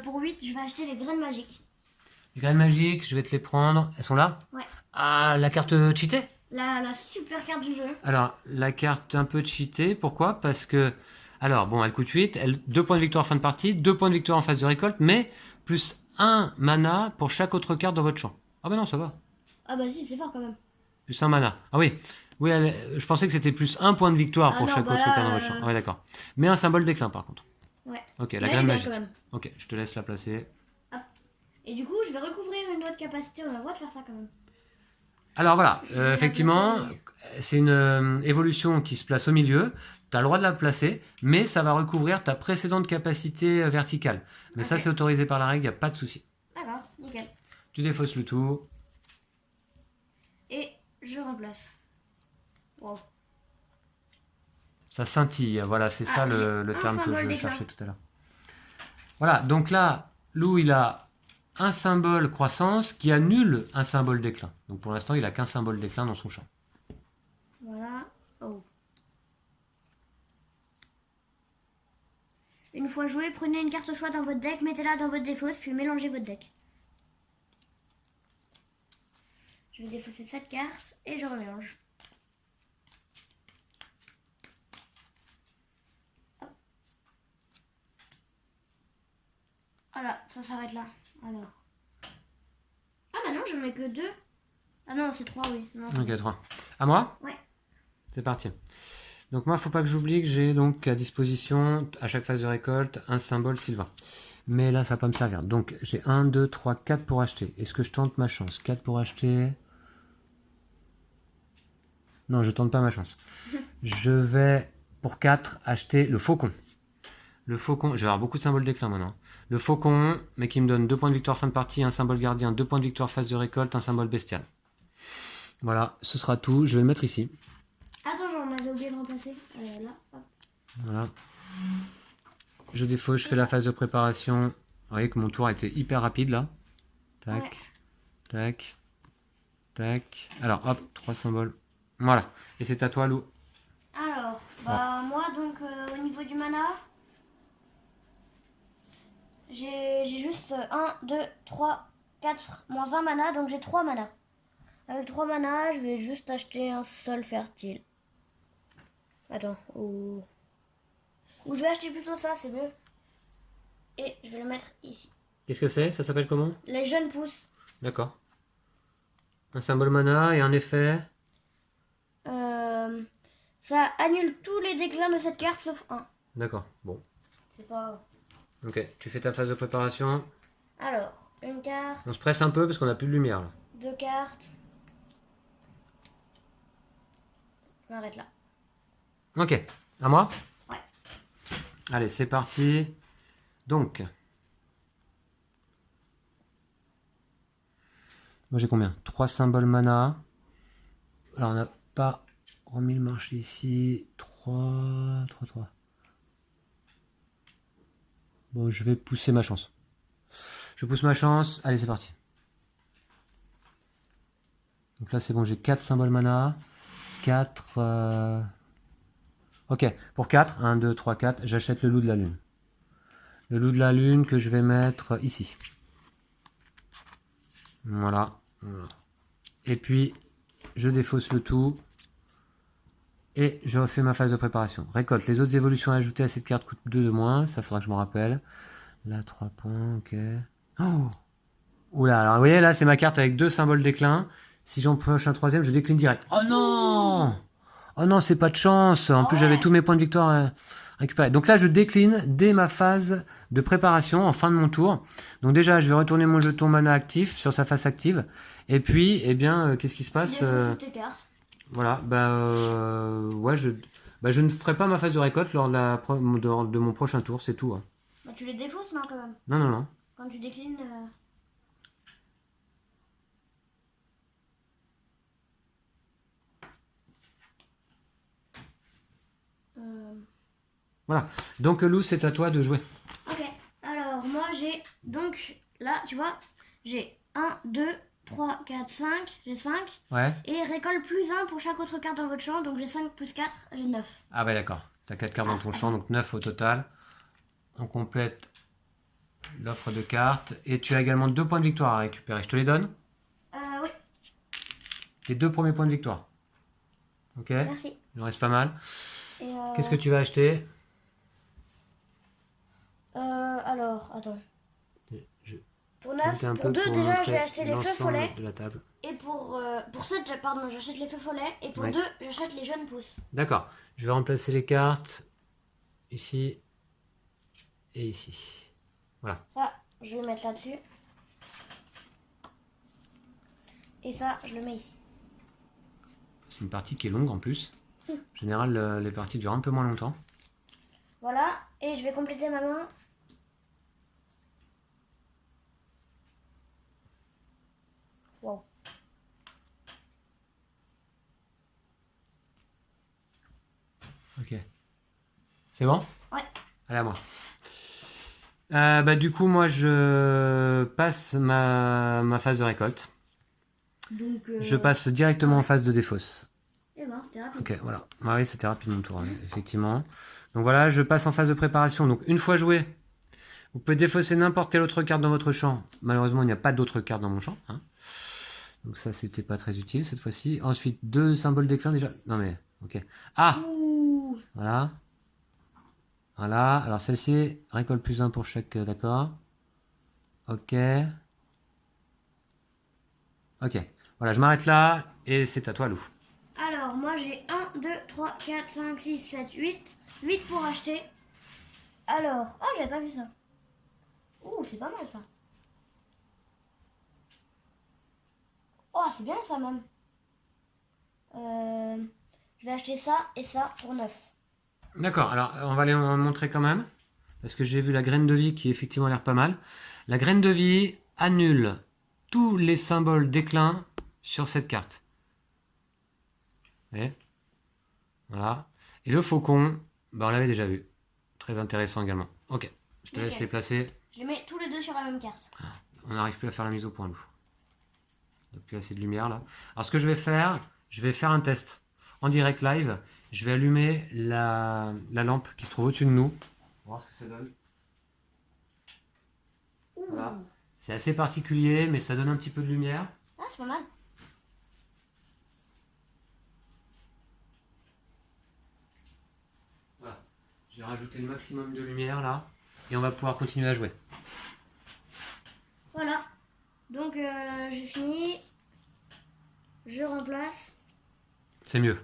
Pour 8, je vais acheter les graines magiques. Les graines magiques, je vais te les prendre. Elles sont là? Ouais. Ah, la carte cheatée? La super carte du jeu. Alors, la carte un peu cheatée, pourquoi? Parce que, alors, bon, elle coûte 8, 2 points de victoire en fin de partie, 2 points de victoire en phase de récolte, mais plus 1 mana pour chaque autre carte dans votre champ. Ah bah non, ça va. Ah bah si, c'est fort quand même. Plus 1 mana. Ah oui, oui, je pensais que c'était plus 1 point de victoire pour non, chaque bah autre là, carte dans votre champ. Ah ouais, d'accord. Mais un symbole déclin, par contre. Ouais. Ok, la Mais graine elle est magique. bien, quand même. Ok, je te laisse la placer. Et du coup, je vais recouvrir une autre capacité. On a le droit de faire ça quand même. Alors voilà, effectivement, c'est une évolution qui se place au milieu. Tu as le droit de la placer, mais ça va recouvrir ta précédente capacité verticale. Mais ça, c'est autorisé par la règle, il n'y a pas de souci. D'accord, nickel. Tu défausses le tout. Et je remplace. Wow. Ça scintille, voilà, c'est ça le terme que je cherchais tout à l'heure. Voilà, donc là, Lou, il a un symbole croissance qui annule un symbole déclin. Donc pour l'instant, il n'a qu'un symbole déclin dans son champ. Voilà. Oh. Une fois joué, prenez une carte au choix dans votre deck, mettez-la dans votre défausse, puis mélangez votre deck. Je vais défausser cette carte et je remélange. Hop. Voilà, ça s'arrête là. Alors. Ah bah non, j'en mets que 2. Ah non, c'est 3, oui. Non, Ok, 3. À moi? Ouais. C'est parti. Donc moi, il ne faut pas que j'oublie que j'ai donc à disposition, à chaque phase de récolte, un symbole Sylvain. Mais là, ça va pas me servir. Donc j'ai 1, 2, 3, 4 pour acheter. Est-ce que je tente ma chance? 4 pour acheter. Non, je tente pas ma chance. Je vais, pour 4, acheter le faucon. Le faucon, je vais avoir beaucoup de symboles déclin maintenant. Le faucon, mais qui me donne 2 points de victoire fin de partie, un symbole gardien, 2 points de victoire phase de récolte, un symbole bestial. Voilà, ce sera tout. Je vais le mettre ici. Attends, j'en avais oublié de remplacer. Là, hop. Voilà. Je défausse, je fais la phase de préparation. Vous voyez que mon tour a été hyper rapide là. Tac, Ouais. tac, tac. Alors hop, 3 symboles. Voilà. Et c'est à toi, Lou. Alors, bah moi donc au niveau du mana, j'ai juste 1, 2, 3, 4, moins 1 mana, donc j'ai 3 mana. Avec 3 mana, je vais juste acheter un sol fertile. Attends, ou je vais acheter plutôt ça, c'est mieux. Et je vais le mettre ici. Qu'est-ce que c'est? Ça s'appelle comment? Les jeunes pousses. D'accord. Un symbole mana et un effet. Ça annule tous les déclins de cette carte sauf un. D'accord, bon. C'est pas... Ok, tu fais ta phase de préparation. Alors, une carte, On se presse un peu parce qu'on n'a plus de lumière là. 2 cartes. Je m'arrête là. Ok, à moi? Ouais. Allez, c'est parti. Moi j'ai combien? 3 symboles mana. Alors on n'a pas remis le marché ici. 3, 3, 3. Bon, je vais pousser ma chance. Je pousse ma chance. Allez, c'est parti. Donc là, c'est bon, j'ai 4 symboles mana. 4... Ok, pour 4, 1, 2, 3, 4, j'achète le loup de la lune. Le loup de la lune que je vais mettre ici. Voilà. Et puis, je défausse le tout. Et je refais ma phase de préparation. Récolte. Les autres évolutions ajoutées à cette carte coûtent 2 de moins. Ça faudra que je me rappelle. Là, 3 points, ok. Oh! Oula, alors vous voyez, là, c'est ma carte avec 2 symboles déclin. Si j'en pioche un troisième, je décline direct. Oh non! Oh non, c'est pas de chance. En plus, j'avais tous mes points de victoire récupérés. Donc là, je décline dès ma phase de préparation, en fin de mon tour. Donc déjà, je vais retourner mon jeton mana actif sur sa face active. Et puis, eh bien, qu'est-ce qui se passe? Toutes tes cartes. Voilà, ouais, je ne ferai pas ma phase de récolte lors de mon prochain tour, c'est tout. Hein. Bah, tu les défausses, non, quand même. Non, non, non. Quand tu déclines... Voilà. Donc, Lou, c'est à toi de jouer. Ok. Alors, moi, j'ai... Donc, là, tu vois, j'ai 1, 2, 3, 4, 5. J'ai 5. Ouais. Et récolte plus 1 pour chaque autre carte dans votre champ. Donc, j'ai 5 plus 4, j'ai 9. Ah ouais, d'accord. Tu as 4 cartes dans ton champ, donc 9 au total. On complète l'offre de cartes. Et tu as également 2 points de victoire à récupérer. Je te les donne? Oui. Tes 2 premiers points de victoire. Ok. Merci. Il en reste pas mal. Et Qu'est-ce que tu vas acheter? alors, attends. Je Pour 9, monter un pour peu 2, pour déjà, je montrer vais acheter les feux l'ensemble follets. de la table. Et pour 7, pardon, j'achète les feux follets. Et pour Ouais. 2, j'achète les jeunes pousses. D'accord. Je vais remplacer les cartes ici et ici. Voilà. Ça, je vais mettre là-dessus. Et ça, je le mets ici. C'est une partie qui est longue en plus. En général, les parties durent un peu moins longtemps. Voilà. Et je vais compléter ma main. Wow. Ok. C'est bon? Ouais. Allez, à moi. Du coup, moi, je passe ma phase de récolte. Donc, Je passe directement en phase de défausse. Eh ben, c'était rapide. Ok, voilà. Ah oui, c'était rapide mon tour, hein, effectivement. Donc voilà, je passe en phase de préparation. Donc une fois joué, vous pouvez défausser n'importe quelle autre carte dans votre champ. Malheureusement, il n'y a pas d'autres cartes dans mon champ. Hein. Donc ça, c'était pas très utile cette fois-ci. Ensuite, 2 symboles d'éclat déjà. Non mais, ok. Ah! Ouh. Voilà. Voilà. Alors celle-ci, récolte plus 1 pour chaque, d'accord. Ok. Ok. Voilà, je m'arrête là et c'est à toi, Lou. Alors, moi j'ai 1, 2, 3, 4, 5, 6, 7, 8. 8 pour acheter. Alors, oh, j'avais pas vu ça. Ouh, c'est pas mal ça. Oh, c'est bien ça même. Je vais acheter ça et ça pour 9. D'accord, alors on va les montrer quand même, parce que j'ai vu la graine de vie qui effectivement a l'air pas mal. La graine de vie annule tous les symboles déclin sur cette carte. Vous voyez? Voilà. Et le faucon, on l'avait déjà vu. Très intéressant également. Ok, je te laisse les placer. Je les mets tous les deux sur la même carte. On n'arrive plus à faire la mise au point, Lou. Il n'y a plus assez de lumière là. Alors ce que je vais faire un test. En direct live, je vais allumer la lampe qui se trouve au-dessus de nous. On va voir ce que ça donne. Voilà. C'est assez particulier, mais ça donne un petit peu de lumière. Ah, c'est pas mal. Voilà. J'ai rajouté le maximum de lumière là. Et on va pouvoir continuer à jouer. Voilà. Donc, j'ai fini. Je remplace. C'est mieux.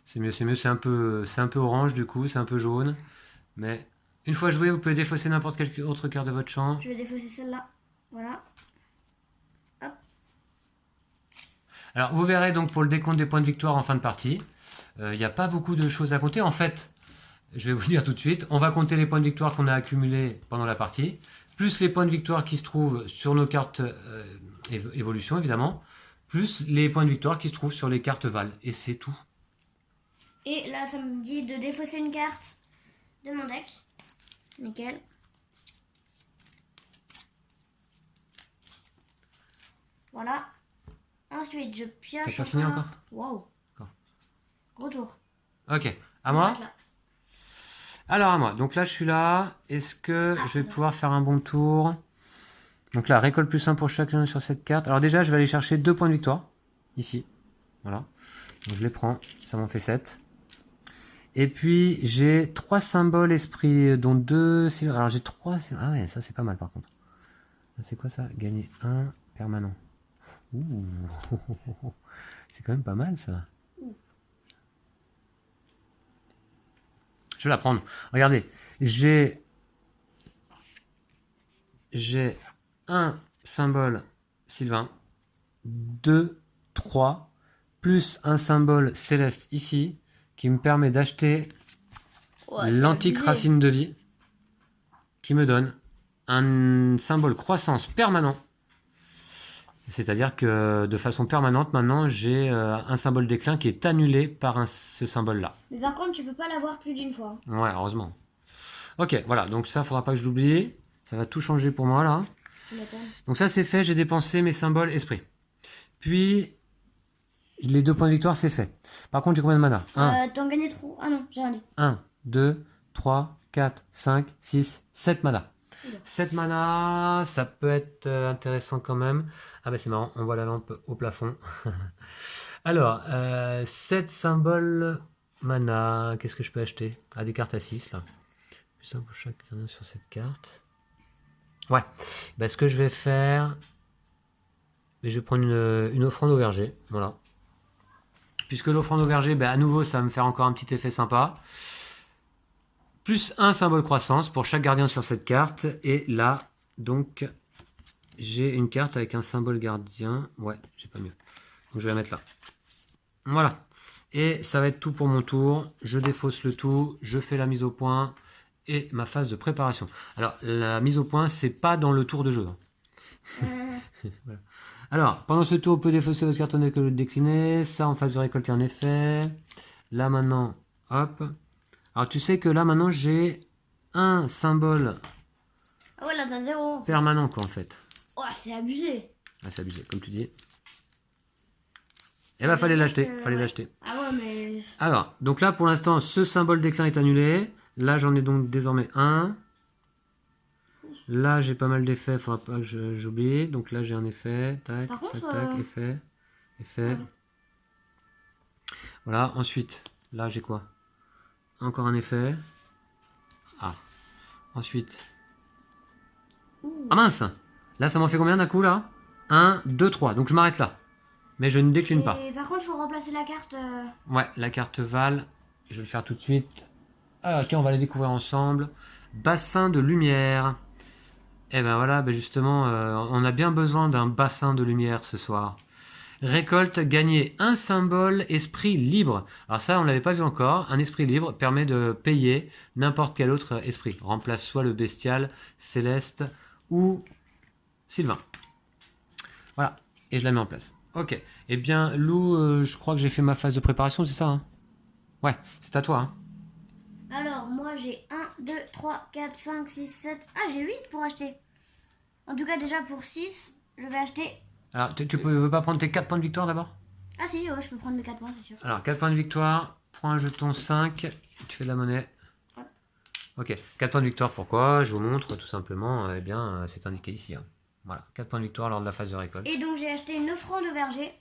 C'est mieux, c'est mieux. C'est un peu orange du coup, c'est un peu jaune. Mais une fois joué, vous pouvez défausser n'importe quelle autre carte de votre champ. Je vais défausser celle-là. Voilà. Hop. Alors vous verrez donc pour le décompte des points de victoire en fin de partie, il n'y a pas beaucoup de choses à compter. En fait, je vais vous dire tout de suite, on va compter les points de victoire qu'on a accumulés pendant la partie, plus les points de victoire qui se trouvent sur nos cartes évolution évidemment, plus les points de victoire qui se trouvent sur les cartes Val. Et c'est tout. Et là, ça me dit de défausser une carte de mon deck. Nickel. Voilà. Ensuite, je pioche. T'as pas fini encore? Wow. D'accord. Gros tour. Ok, à moi. Alors à moi, donc là je suis là, est-ce que je vais pouvoir faire un bon tour? Donc là, récolte plus 1 pour chacun sur cette carte. Alors déjà, je vais aller chercher 2 points de victoire, ici, voilà. Donc je les prends, ça m'en fait 7. Et puis j'ai 3 symboles esprit, dont 2... Alors j'ai 3... Ah ouais, ça c'est pas mal par contre. C'est quoi ça? Gagner 1 permanent. Ouh, c'est quand même pas mal ça. Je vais la prendre. Regardez, j'ai un symbole Sylvain, 2, 3, plus un symbole céleste ici, qui me permet d'acheter l'antique racine de vie, qui me donne un symbole croissance permanent. C'est-à-dire que de façon permanente, maintenant, j'ai un symbole déclin qui est annulé par ce symbole-là. Mais par contre, tu peux pas l'avoir plus d'une fois. Ouais, heureusement. Ok, voilà, donc ça, faudra pas que je l'oublie. Ça va tout changer pour moi, là. Donc ça, c'est fait, j'ai dépensé mes symboles esprit. Puis, les 2 points de victoire, c'est fait. Par contre, j'ai combien de mana? T'en gagnais trop. Ah non, j'ai rien dit. 1, 2, 3, 4, 5, 6, 7 mana. 7 mana, ça peut être intéressant quand même. Ah bah c'est marrant, on voit la lampe au plafond. Alors, 7 symboles mana, qu'est-ce que je peux acheter? Ah, des cartes à 6 là. Plus un pour chacun sur cette carte. Ouais, bah, ce que je vais faire, je vais prendre une offrande au verger, voilà. Puisque l'offrande au verger, bah, à nouveau, ça va me faire encore un petit effet sympa. Plus un symbole croissance pour chaque gardien sur cette carte. Et là, donc, j'ai une carte avec un symbole gardien. Ouais, j'ai pas mieux. Donc, je vais la mettre là. Voilà. Et ça va être tout pour mon tour. Je défausse le tout. Je fais la mise au point. Et ma phase de préparation. Alors, la mise au point, c'est pas dans le tour de jeu. Voilà. Alors, pendant ce tour, on peut défausser votre carte en deck que le décliner. Ça, en phase de récolte, un effet. Là, maintenant, hop. Alors, tu sais que là, maintenant, j'ai un symbole Ah ouais, là, t'as 0. permanent, quoi, en fait. Oh, c'est abusé. Ah, c'est abusé, comme tu dis. Eh ben, fallait l'acheter, fallait l'acheter. Ah ouais, mais... Alors, donc là, pour l'instant, ce symbole déclin est annulé. Là, j'en ai donc désormais un. Là, j'ai pas mal d'effets, faudra pas que j'oublie. Donc là, j'ai un effet. Tac, Par contre, tac, tac, effet. Effet. Ouais. Voilà, ensuite, là, j'ai quoi? Encore un effet. Ah. Ensuite. Ah mince! Là, ça m'en fait combien d'un coup, là? 1, 2, 3. Donc, je m'arrête là. Mais je ne décline pas. Et par contre, il faut remplacer la carte. Ouais, la carte Val. Je vais le faire tout de suite. Alors, tiens, on va les découvrir ensemble. Bassin de lumière. Et ben voilà, ben justement, on a bien besoin d'un bassin de lumière ce soir. Récolte, gagner un symbole esprit libre. Alors ça, on l'avait pas vu encore. Un esprit libre permet de payer n'importe quel autre esprit. Remplace soit le bestial, céleste ou Sylvain. Voilà, et je la mets en place. Ok. Eh bien, Lou, je crois que j'ai fait ma phase de préparation, c'est ça, hein? Ouais, c'est à toi, hein? Alors, moi, j'ai 1, 2, 3, 4, 5, 6, 7... Ah, j'ai 8 pour acheter. En tout cas, déjà, pour 6, je vais acheter... Alors, tu veux pas prendre tes 4 points de victoire d'abord? Ah si, ouais, je peux prendre mes 4 points, c'est sûr. Alors, 4 points de victoire, prends un jeton 5, tu fais de la monnaie. Ouais. Ok, 4 points de victoire, pourquoi? Je vous montre tout simplement, eh bien, c'est indiqué ici. Hein. Voilà, 4 points de victoire lors de la phase de récolte. Et donc, j'ai acheté une offrande au verger.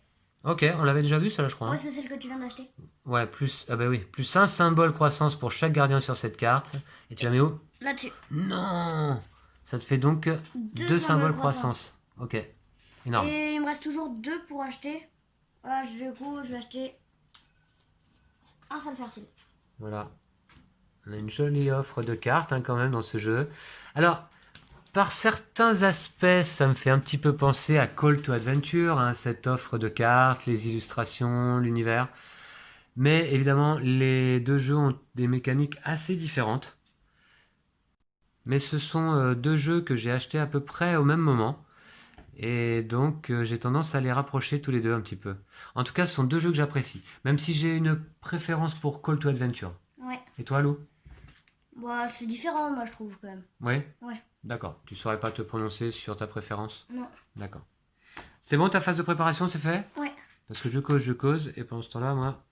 Ok, on l'avait déjà vu ça là, je crois. Ouais, Hein. c'est celle que tu viens d'acheter. Ouais, plus, ah bah oui, plus un symbole croissance pour chaque gardien sur cette carte. Et tu la mets où? Là-dessus. Non! Ça te fait donc 2 symboles croissance. Ok, énorme. Et il me reste toujours 2 pour acheter. Voilà, du coup, je vais acheter un seul fertile. Voilà. On a une jolie offre de cartes hein, quand même dans ce jeu. Alors, par certains aspects, ça me fait un petit peu penser à Call to Adventure, hein, cette offre de cartes, les illustrations, l'univers. Mais évidemment, les deux jeux ont des mécaniques assez différentes. Mais ce sont 2 jeux que j'ai achetés à peu près au même moment. Et donc, j'ai tendance à les rapprocher tous les deux un petit peu. En tout cas, ce sont deux jeux que j'apprécie. Même si j'ai une préférence pour Call to Adventure. Ouais. Et toi, Lou? Bah, c'est différent, moi, je trouve, quand même. Oui? Ouais. D'accord. Tu saurais pas te prononcer sur ta préférence? Non. D'accord. C'est bon, ta phase de préparation, c'est fait? Ouais. Parce que je cause, et pendant ce temps-là, moi,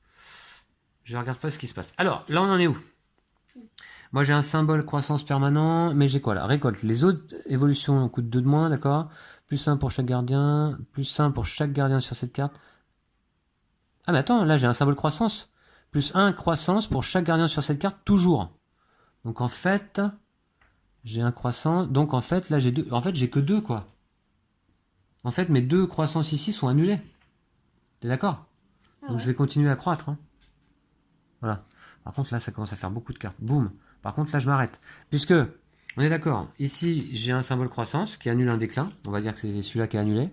je regarde pas ce qui se passe. Alors, là, on en est où? Moi, j'ai un symbole croissance permanent, mais j'ai quoi là? Récolte. Les autres évolutions coûtent 2 de moins, d'accord? Plus 1 pour chaque gardien, plus 1 pour chaque gardien sur cette carte. Ah, mais attends, là, j'ai un symbole croissance. Plus 1 croissance pour chaque gardien sur cette carte, toujours. Donc, en fait, j'ai un croissant. Donc, en fait, là, j'ai deux. En fait, j'ai que 2, quoi. En fait, mes 2 croissances ici sont annulées. T'es d'accord? Ah Donc, ouais. je vais continuer à croître. Hein. Voilà. Par contre, là, ça commence à faire beaucoup de cartes. Boum. Par contre, là, je m'arrête. Puisque, on est d'accord, ici, j'ai un symbole croissance qui annule un déclin. On va dire que c'est celui-là qui est annulé.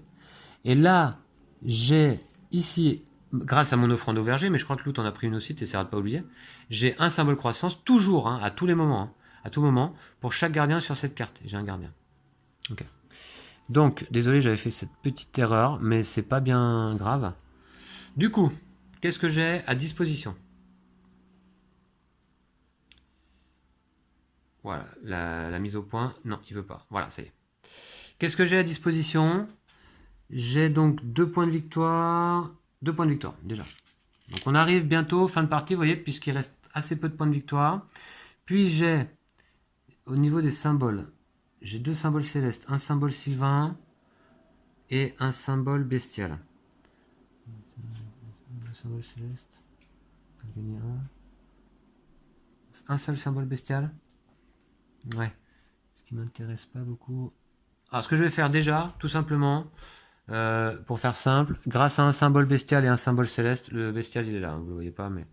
Et là, j'ai ici, grâce à mon offrande au verger, mais je crois que Lou t'en a pris une aussi, t'essaieras de pas oublier, j'ai un symbole croissance, toujours, hein, à tous les moments, hein, à tout moment, pour chaque gardien sur cette carte. J'ai un gardien. Ok. Donc, désolé, j'avais fait cette petite erreur, mais c'est pas bien grave. Du coup, qu'est-ce que j'ai à disposition? Voilà, la mise au point. Non, il veut pas. Voilà, ça y est. Qu'est-ce que j'ai à disposition? J'ai donc 2 points de victoire. 2 points de victoire, déjà. Donc on arrive bientôt, fin de partie, vous voyez, puisqu'il reste assez peu de points de victoire. Puis j'ai, au niveau des symboles, j'ai 2 symboles célestes. Un symbole sylvain et un symbole bestial. Un symbole céleste. On va gagner un seul symbole bestial. Ouais. Ce qui m'intéresse pas beaucoup. Alors, ce que je vais faire déjà, tout simplement, pour faire simple, grâce à un symbole bestial et un symbole céleste, le bestial il est là, hein, vous le voyez pas, mais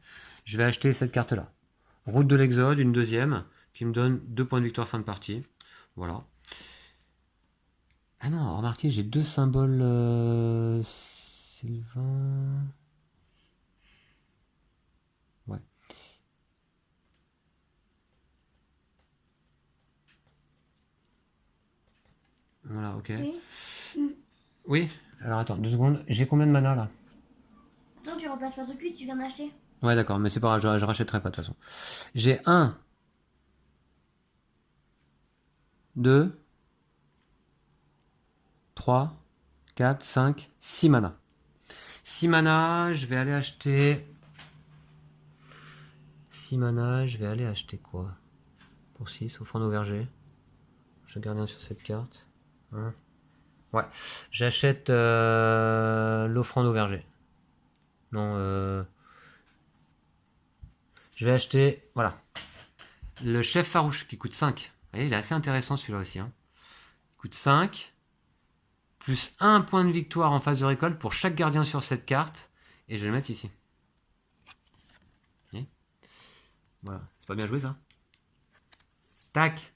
je vais acheter cette carte-là. Route de l'Exode, une deuxième, qui me donne 2 points de victoire fin de partie. Voilà. Ah non, remarquez, j'ai 2 symboles Sylvain. Ouais. Voilà, ok. Oui. Oui, alors attends, 2 secondes. J'ai combien de mana là? Attends, tu remplaces pas tout de suite, tu viens d'acheter. Ouais, d'accord, mais c'est pas grave, je rachèterai pas de toute façon. J'ai 1, 2, 3, 4, 5, 6 mana. 6 mana, je vais aller acheter... 6 mana, je vais aller acheter quoi? Pour 6, offrande au verger. Je garde un sur cette carte. Hein. Ouais, j'achète l'offrande au verger. Non, je vais acheter, voilà, le chef farouche qui coûte 5. Vous voyez, il est assez intéressant celui-là aussi. Hein. Il coûte 5, plus 1 point de victoire en phase de récolte pour chaque gardien sur cette carte. Et je vais le mettre ici. Vous voyez, voilà, c'est pas bien joué ça? Tac.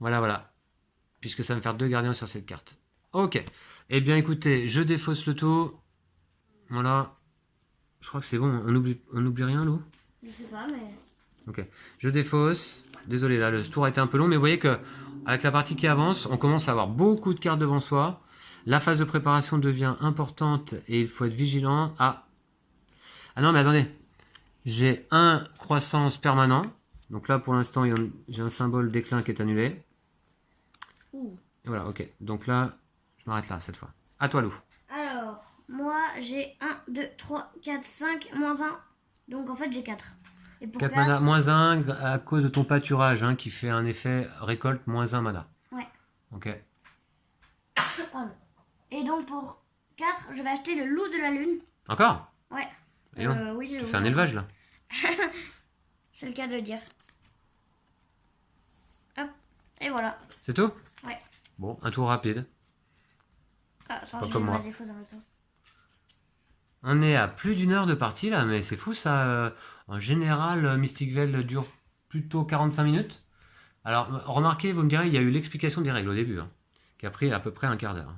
Voilà, voilà. Puisque ça va me faire 2 gardiens sur cette carte. Ok. Eh bien écoutez, je défausse le tout. Voilà. Je crois que c'est bon. On oublie rien, Lou? Je sais pas, mais. Ok. Je défausse. Désolé, là, le tour a été un peu long, mais vous voyez que avec la partie qui avance, on commence à avoir beaucoup de cartes devant soi. La phase de préparation devient importante et il faut être vigilant. Ah non, mais attendez. J'ai un croissance permanent. Donc là, pour l'instant, j'ai un symbole déclin qui est annulé. Ouh. Et voilà, ok. Donc là, je m'arrête là, cette fois. À toi, Lou. Alors, moi j'ai 1, 2, 3, 4, 5, moins 1. Donc en fait j'ai 4. Et pour 4 4, mana, moins 1 à cause de ton pâturage, hein, qui fait un effet récolte moins 1 mana. Ouais. Ok. Pardon. Et donc pour 4, je vais acheter le loup de la lune. Encore? Ouais. Et non, Oui, tu fais un élevage, là. C'est le cas de le dire. Hop. Et voilà. C'est tout? Ouais. Bon, un tour rapide. Ah, attends, Pas j'ai comme mis moi. ma défaut dans le temps. On est à plus d'1 heure de partie, là, mais c'est fou, ça. En général, Mystic Vale dure plutôt 45 minutes. Alors, remarquez, vous me direz, il y a eu l'explication des règles au début, hein, qui a pris à peu près un quart d'heure.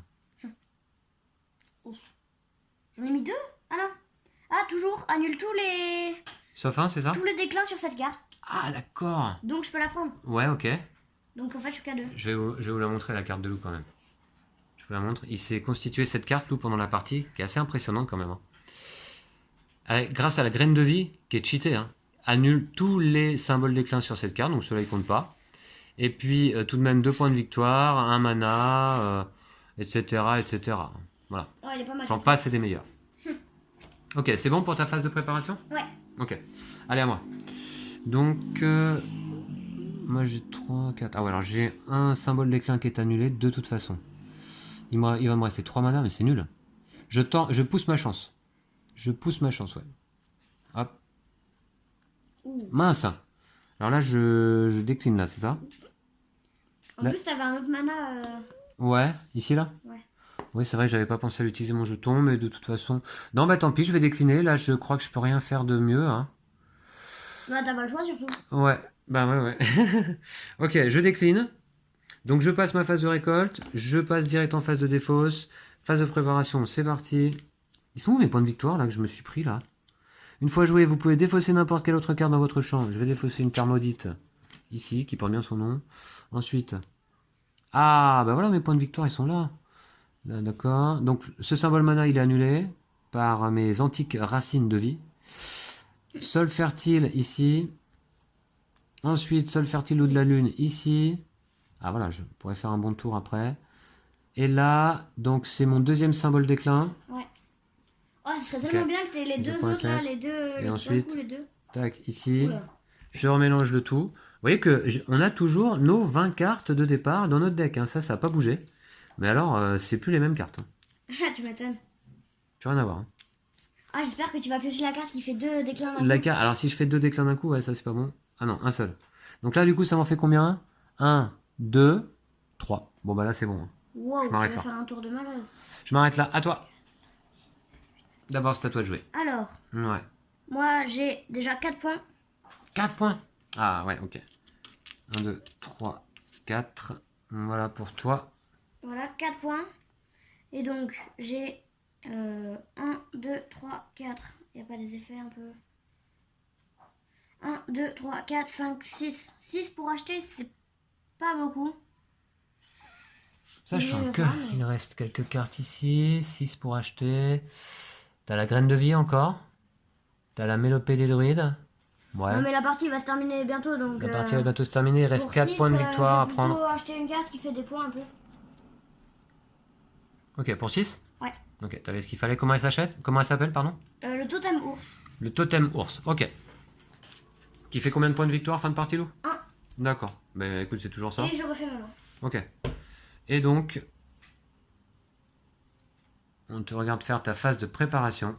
J'en ai mis 2. Ah non. Ah, toujours, annule Sauf un, c'est ça? tous les déclins sur cette carte. Ah, d'accord. Donc je peux la prendre. Ouais, ok. Donc en fait je suis qu'à 2. Je vais vous la montrer, la carte de loup, quand même. vous la montre. Il s'est constitué cette carte, Lou, pendant la partie, qui est assez impressionnante quand même. Grâce à la graine de vie, qui est cheatée, annule tous les symboles déclin sur cette carte, donc cela il compte pas. Et puis tout de même 2 points de victoire, 1 mana, etc. etc. Voilà. Oh, il est pas mal. J'en passe, c'est des meilleurs. Ok, c'est bon pour ta phase de préparation? Ouais. Ok. Allez, à moi. Donc, moi j'ai 3, 4. Ah ouais, alors j'ai un symbole déclin qui est annulé de toute façon. Il va me rester 3 mana, mais c'est nul. Je pousse ma chance. Je pousse ma chance, ouais. Hop. Ouh. Mince. Alors là, je décline là, c'est ça? En Là- plus, t'avais un autre mana. Ouais, ici là? Ouais. Oui, c'est vrai, j'avais pas pensé à utiliser mon jeton, mais de toute façon... Non, bah tant pis, je vais décliner. Là, je crois que je peux rien faire de mieux, Bah, t'as pas le choix surtout. Ouais, bah ouais. Ok, je décline. Donc je passe ma phase de récolte, je passe direct en phase de défausse, phase de préparation, c'est parti. Ils sont où mes points de victoire là que je me suis pris là? Une fois joué, vous pouvez défausser n'importe quelle autre carte dans votre champ. Je vais défausser une terre maudite ici, qui porte bien son nom. Ensuite, ah bah voilà, mes points de victoire ils sont là. Là, d'accord. Donc ce symbole mana il est annulé par mes antiques racines de vie. Sol fertile ici. Ensuite, sol fertile ou de la lune ici. Ah voilà, je pourrais faire un bon tour après. Et là, donc c'est mon deuxième symbole déclin. Ouais. Oh, ce serait tellement bien que t'aies les Deux deux points autres là, faits. les deux. Et d'un ensuite- coup, les deux. Tac, ici. Oula. Je remélange le tout. Vous voyez que on a toujours nos 20 cartes de départ dans notre deck. Ça n'a pas bougé. Mais alors, c'est plus les mêmes cartes. Ah, tu m'étonnes. Plus rien à voir. Ah, j'espère que tu vas piocher la carte qui fait 2 déclins d'un La coup. carte, alors si je fais 2 déclins d'un coup, ouais, ça c'est pas bon. Ah non, un seul. Donc là, du coup, ça m'en fait combien? 1, 2, 3. Bon, bah là, c'est bon. Wow, Je tu m'arrête vas là. faire un tour de malade. Je m'arrête là. À toi. D'abord, c'est à toi de jouer. Alors, Ouais. moi j'ai déjà 4 points. 4 points. Ah ouais, ok. 1, 2, 3, 4. Voilà pour toi. Voilà, 4 points. Et donc, j'ai 1, 2, 3, 4. Il n'y a pas des effets un peu. 1, 2, 3, 4, 5, 6. 6 pour acheter, c'est pas beaucoup. Sachant Oui, que enfin, mais- il reste quelques cartes ici. 6 pour acheter. T'as la graine de vie encore. T'as la mélopée des druides. Ouais. Non, mais la partie va se terminer bientôt donc. La partie va bientôt se terminer. Il reste pour 4 six, points de victoire à je vais prendre. plutôt acheter une carte qui fait des points un peu. Ok, pour 6. Ouais. Ok, t'avais ce qu'il fallait. Comment elle s'achète? Comment elle s'appelle, pardon? Le totem ours. Le totem ours. Ok. Qui fait combien de points de victoire fin de partie, Lou? 1. D'accord. Ben écoute, c'est toujours ça. Et je refais maintenant. Ok. Et donc, on te regarde faire ta phase de préparation.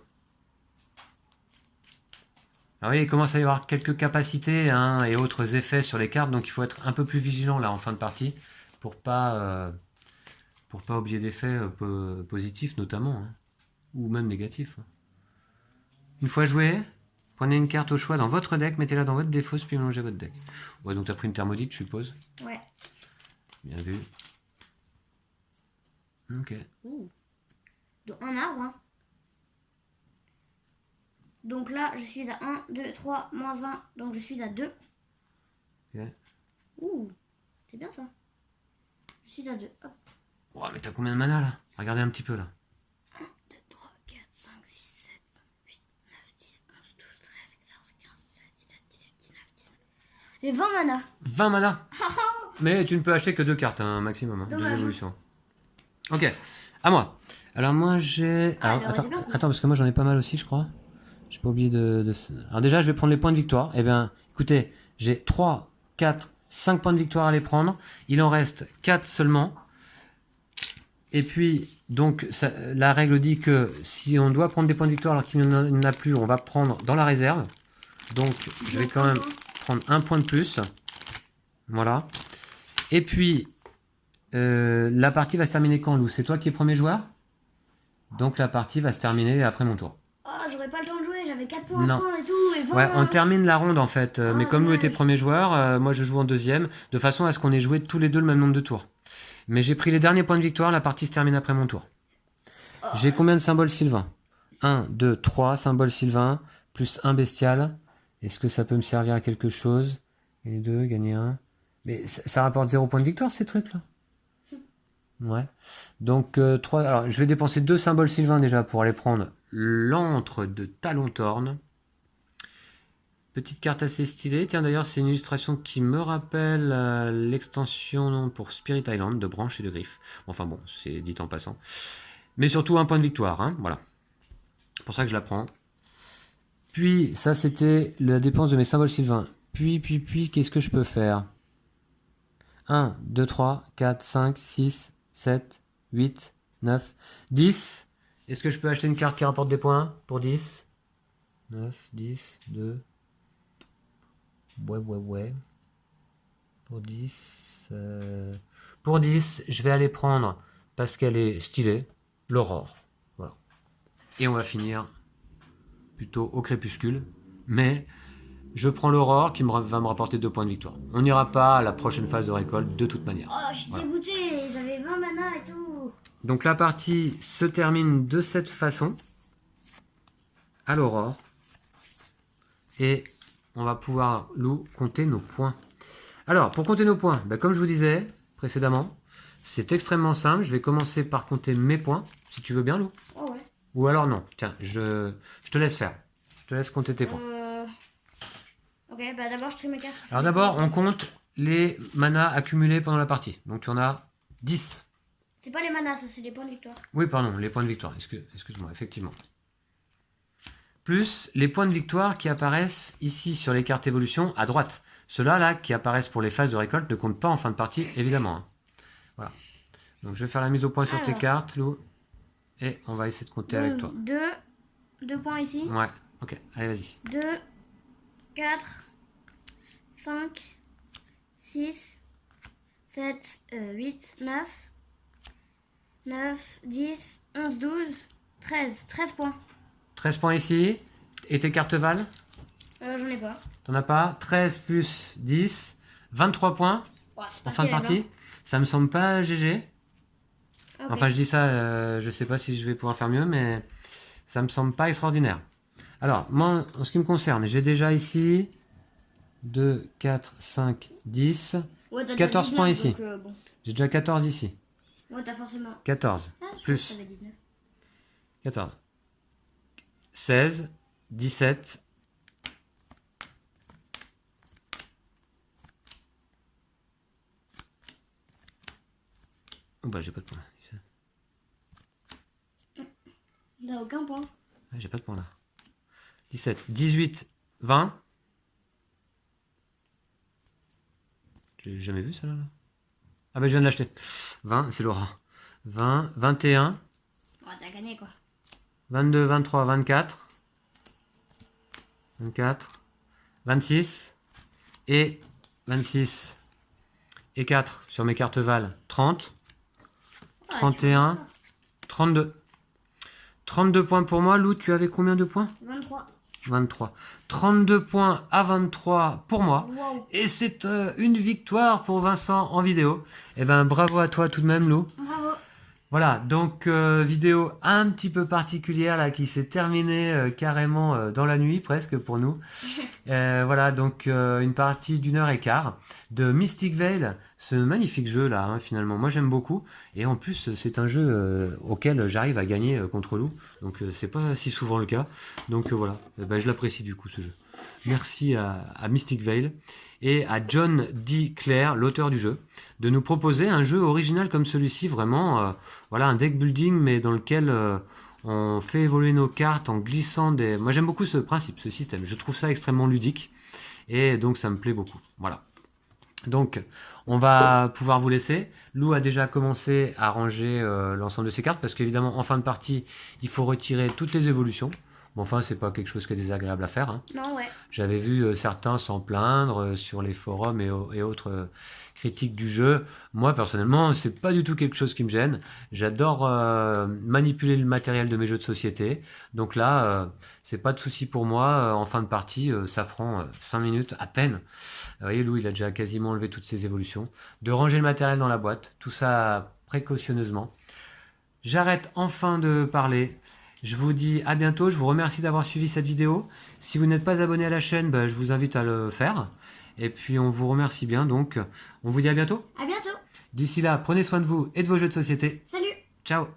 Alors oui, il commence à y avoir quelques capacités et autres effets sur les cartes, donc il faut être un peu plus vigilant là en fin de partie pour pas oublier d'effets positifs notamment, ou même négatifs. Une fois joué, prenez une carte au choix dans votre deck, mettez-la dans votre défausse, puis mélangez votre deck. Ouais, donc tu as pris une thermodite, je suppose. Ouais. Bien vu. Ok. Ouh. Donc un arbre. Hein. Donc là, je suis à 1, 2, 3, moins 1. Donc je suis à 2. Ok. Ouh. C'est bien ça. Je suis à 2. Hop. Oh, mais t'as combien de mana là? Regardez un petit peu là. 1, 2, 3, 4, 5, 6, 7, 8, 9, 10, 11, 12, 13, 14, 15, 16, 17, 18, 19, 19. J'ai 20 mana. 20 mana. Mais tu ne peux acheter que 2 cartes, maximum, 2 Dommage. évolutions. Ok, à moi. Alors moi j'ai... Ah, Alors, il aurait été bien, ça. attends, parce que moi j'en ai pas mal aussi, je crois. J'ai pas oublié de... Alors déjà, je vais prendre les points de victoire. Eh bien, écoutez, j'ai 3, 4, 5 points de victoire à les prendre. Il en reste 4 seulement. Et puis, donc, la règle dit que si on doit prendre des points de victoire alors qu'il n'en a plus, on va prendre dans la réserve. Donc, je vais quand même prendre un point de plus. Voilà. Et puis, la partie va se terminer quand, Lou? C'est toi qui es premier joueur? Donc, la partie va se terminer après mon tour. Ah, j'aurais pas le temps de jouer. J'avais 4 points Non. à prendre et tout. Et 20 Ouais, on termine la ronde en fait. Mais comme Lou ouais. était premier joueur, moi je joue en deuxième, de façon à ce qu'on ait joué tous les deux le même nombre de tours. Mais j'ai pris les derniers points de victoire, la partie se termine après mon tour. J'ai combien de symboles Sylvain? 1, 2, 3 symboles Sylvain, plus 1 bestial. Est-ce que ça peut me servir à quelque chose? Et 2, gagner 1. Mais ça rapporte 0 points de victoire ces trucs là? Ouais. Donc, 3. Alors, je vais dépenser 2 symboles sylvains déjà pour aller prendre l'antre de Talontorn. Petite carte assez stylée. Tiens, d'ailleurs, c'est une illustration qui me rappelle l'extension pour Spirit Island de branches et de griffes. Enfin bon, c'est dit en passant. Mais surtout un point de victoire, hein, voilà. C'est pour ça que je la prends. Puis, ça, c'était la dépense de mes symboles sylvains. Puis, qu'est-ce que je peux faire? 1, 2, 3, 4, 5, 6, 7, 8, 9, 10. Est-ce que je peux acheter une carte qui rapporte des points pour 10? 9, 10, 2. Ouais. Pour 10. Pour 10, je vais aller prendre, parce qu'elle est stylée, l'aurore. Voilà. Et on va finir plutôt au crépuscule. Mais je prends l'aurore qui va me rapporter 2 points de victoire. On n'ira pas à la prochaine phase de récolte de toute manière. Oh, je suis dégoûté, j'avais 20 mana et tout. Donc la partie se termine de cette façon, à l'aurore. Et on va pouvoir, Lou, compter nos points. Alors, pour compter nos points, comme je vous disais précédemment, c'est extrêmement simple. Je vais commencer par compter mes points, si tu veux bien, Lou. Oh ouais. Ou alors non, tiens, je te laisse faire. Je te laisse compter tes points. Ok, bah d'abord je trie mes cartes. Alors d'abord, on compte les manas accumulés pendant la partie. Donc tu en as 10. C'est pas les manas, ça c'est les points de victoire. Oui, pardon, les points de victoire. Excuse-moi, effectivement. Plus les points de victoire qui apparaissent ici sur les cartes évolution à droite. Ceux-là là, qui apparaissent pour les phases de récolte ne comptent pas en fin de partie, évidemment. Hein. Voilà. Donc je vais faire la mise au point sur tes cartes, Lou. Et on va essayer de compter avec toi. 2 points ici. Ouais, ok, allez vas-y. 2, 4, 5, 6, 7, 8, 9, 10, 11, 12, 13 points. 13 points ici. Et tes cartes valent? J'en ai pas. T'en as pas? 13 plus 10, 23 points en fin de partie. Ça me semble pas GG. Okay. Enfin, je dis ça, je sais pas si je vais pouvoir faire mieux, mais ça me semble pas extraordinaire. Alors, moi, en ce qui me concerne, j'ai déjà ici 2, 4, 5, 10, 14 points ici. Bon. J'ai déjà 14 ici. Ouais, t'as forcément. 14, plus 14, 16, 17, oh bah j'ai pas de points. T'as aucun point. Ouais, j'ai pas de points là. 17, 18, 20. J'ai jamais vu ça là. Ah bah je viens de l'acheter. 20, c'est Laura. 20, 21. Oh, t'as gagné quoi. 22, 23, 24. 24. 26. Et 26. Et 4 sur mes cartes Val. 30. 31. 32. 32 points pour moi. Lou, tu avais combien de points? 23. 23. 32 points à 23 pour moi. Wow. Et c'est une victoire pour Vincent en vidéo. Eh ben bravo à toi tout de même, Lou. Bravo. Voilà, donc vidéo un petit peu particulière là qui s'est terminée carrément dans la nuit presque pour nous. Voilà, donc une partie d'1h15 de Mystic Vale, ce magnifique jeu là hein, finalement. Moi j'aime beaucoup et en plus c'est un jeu auquel j'arrive à gagner contre Lou. Donc c'est pas si souvent le cas. Donc voilà, je l'apprécie du coup ce jeu. Merci à Mystic Vale et à John D. Clare, l'auteur du jeu, de nous proposer un jeu original comme celui-ci, vraiment, voilà, un deck building, mais dans lequel on fait évoluer nos cartes en glissant des... Moi j'aime beaucoup ce principe, ce système, je trouve ça extrêmement ludique, et donc ça me plaît beaucoup, voilà. Donc, on va pouvoir vous laisser. Lou a déjà commencé à ranger l'ensemble de ses cartes, parce qu'évidemment, en fin de partie, il faut retirer toutes les évolutions. Bon, enfin, c'est pas quelque chose qui est désagréable à faire. Hein. Non, ouais. J'avais vu certains s'en plaindre sur les forums et autres critiques du jeu. Moi, personnellement, c'est pas du tout quelque chose qui me gêne. J'adore manipuler le matériel de mes jeux de société. Donc là, c'est pas de souci pour moi. En fin de partie, ça prend 5 minutes à peine. Vous voyez, Lou, il a déjà quasiment enlevé toutes ses évolutions. De ranger le matériel dans la boîte. Tout ça précautionneusement. J'arrête enfin de parler. Je vous dis à bientôt, je vous remercie d'avoir suivi cette vidéo. Si vous n'êtes pas abonné à la chaîne, je vous invite à le faire. Et puis on vous remercie bien, donc on vous dit à bientôt. À bientôt. D'ici là, prenez soin de vous et de vos jeux de société. Salut! Ciao!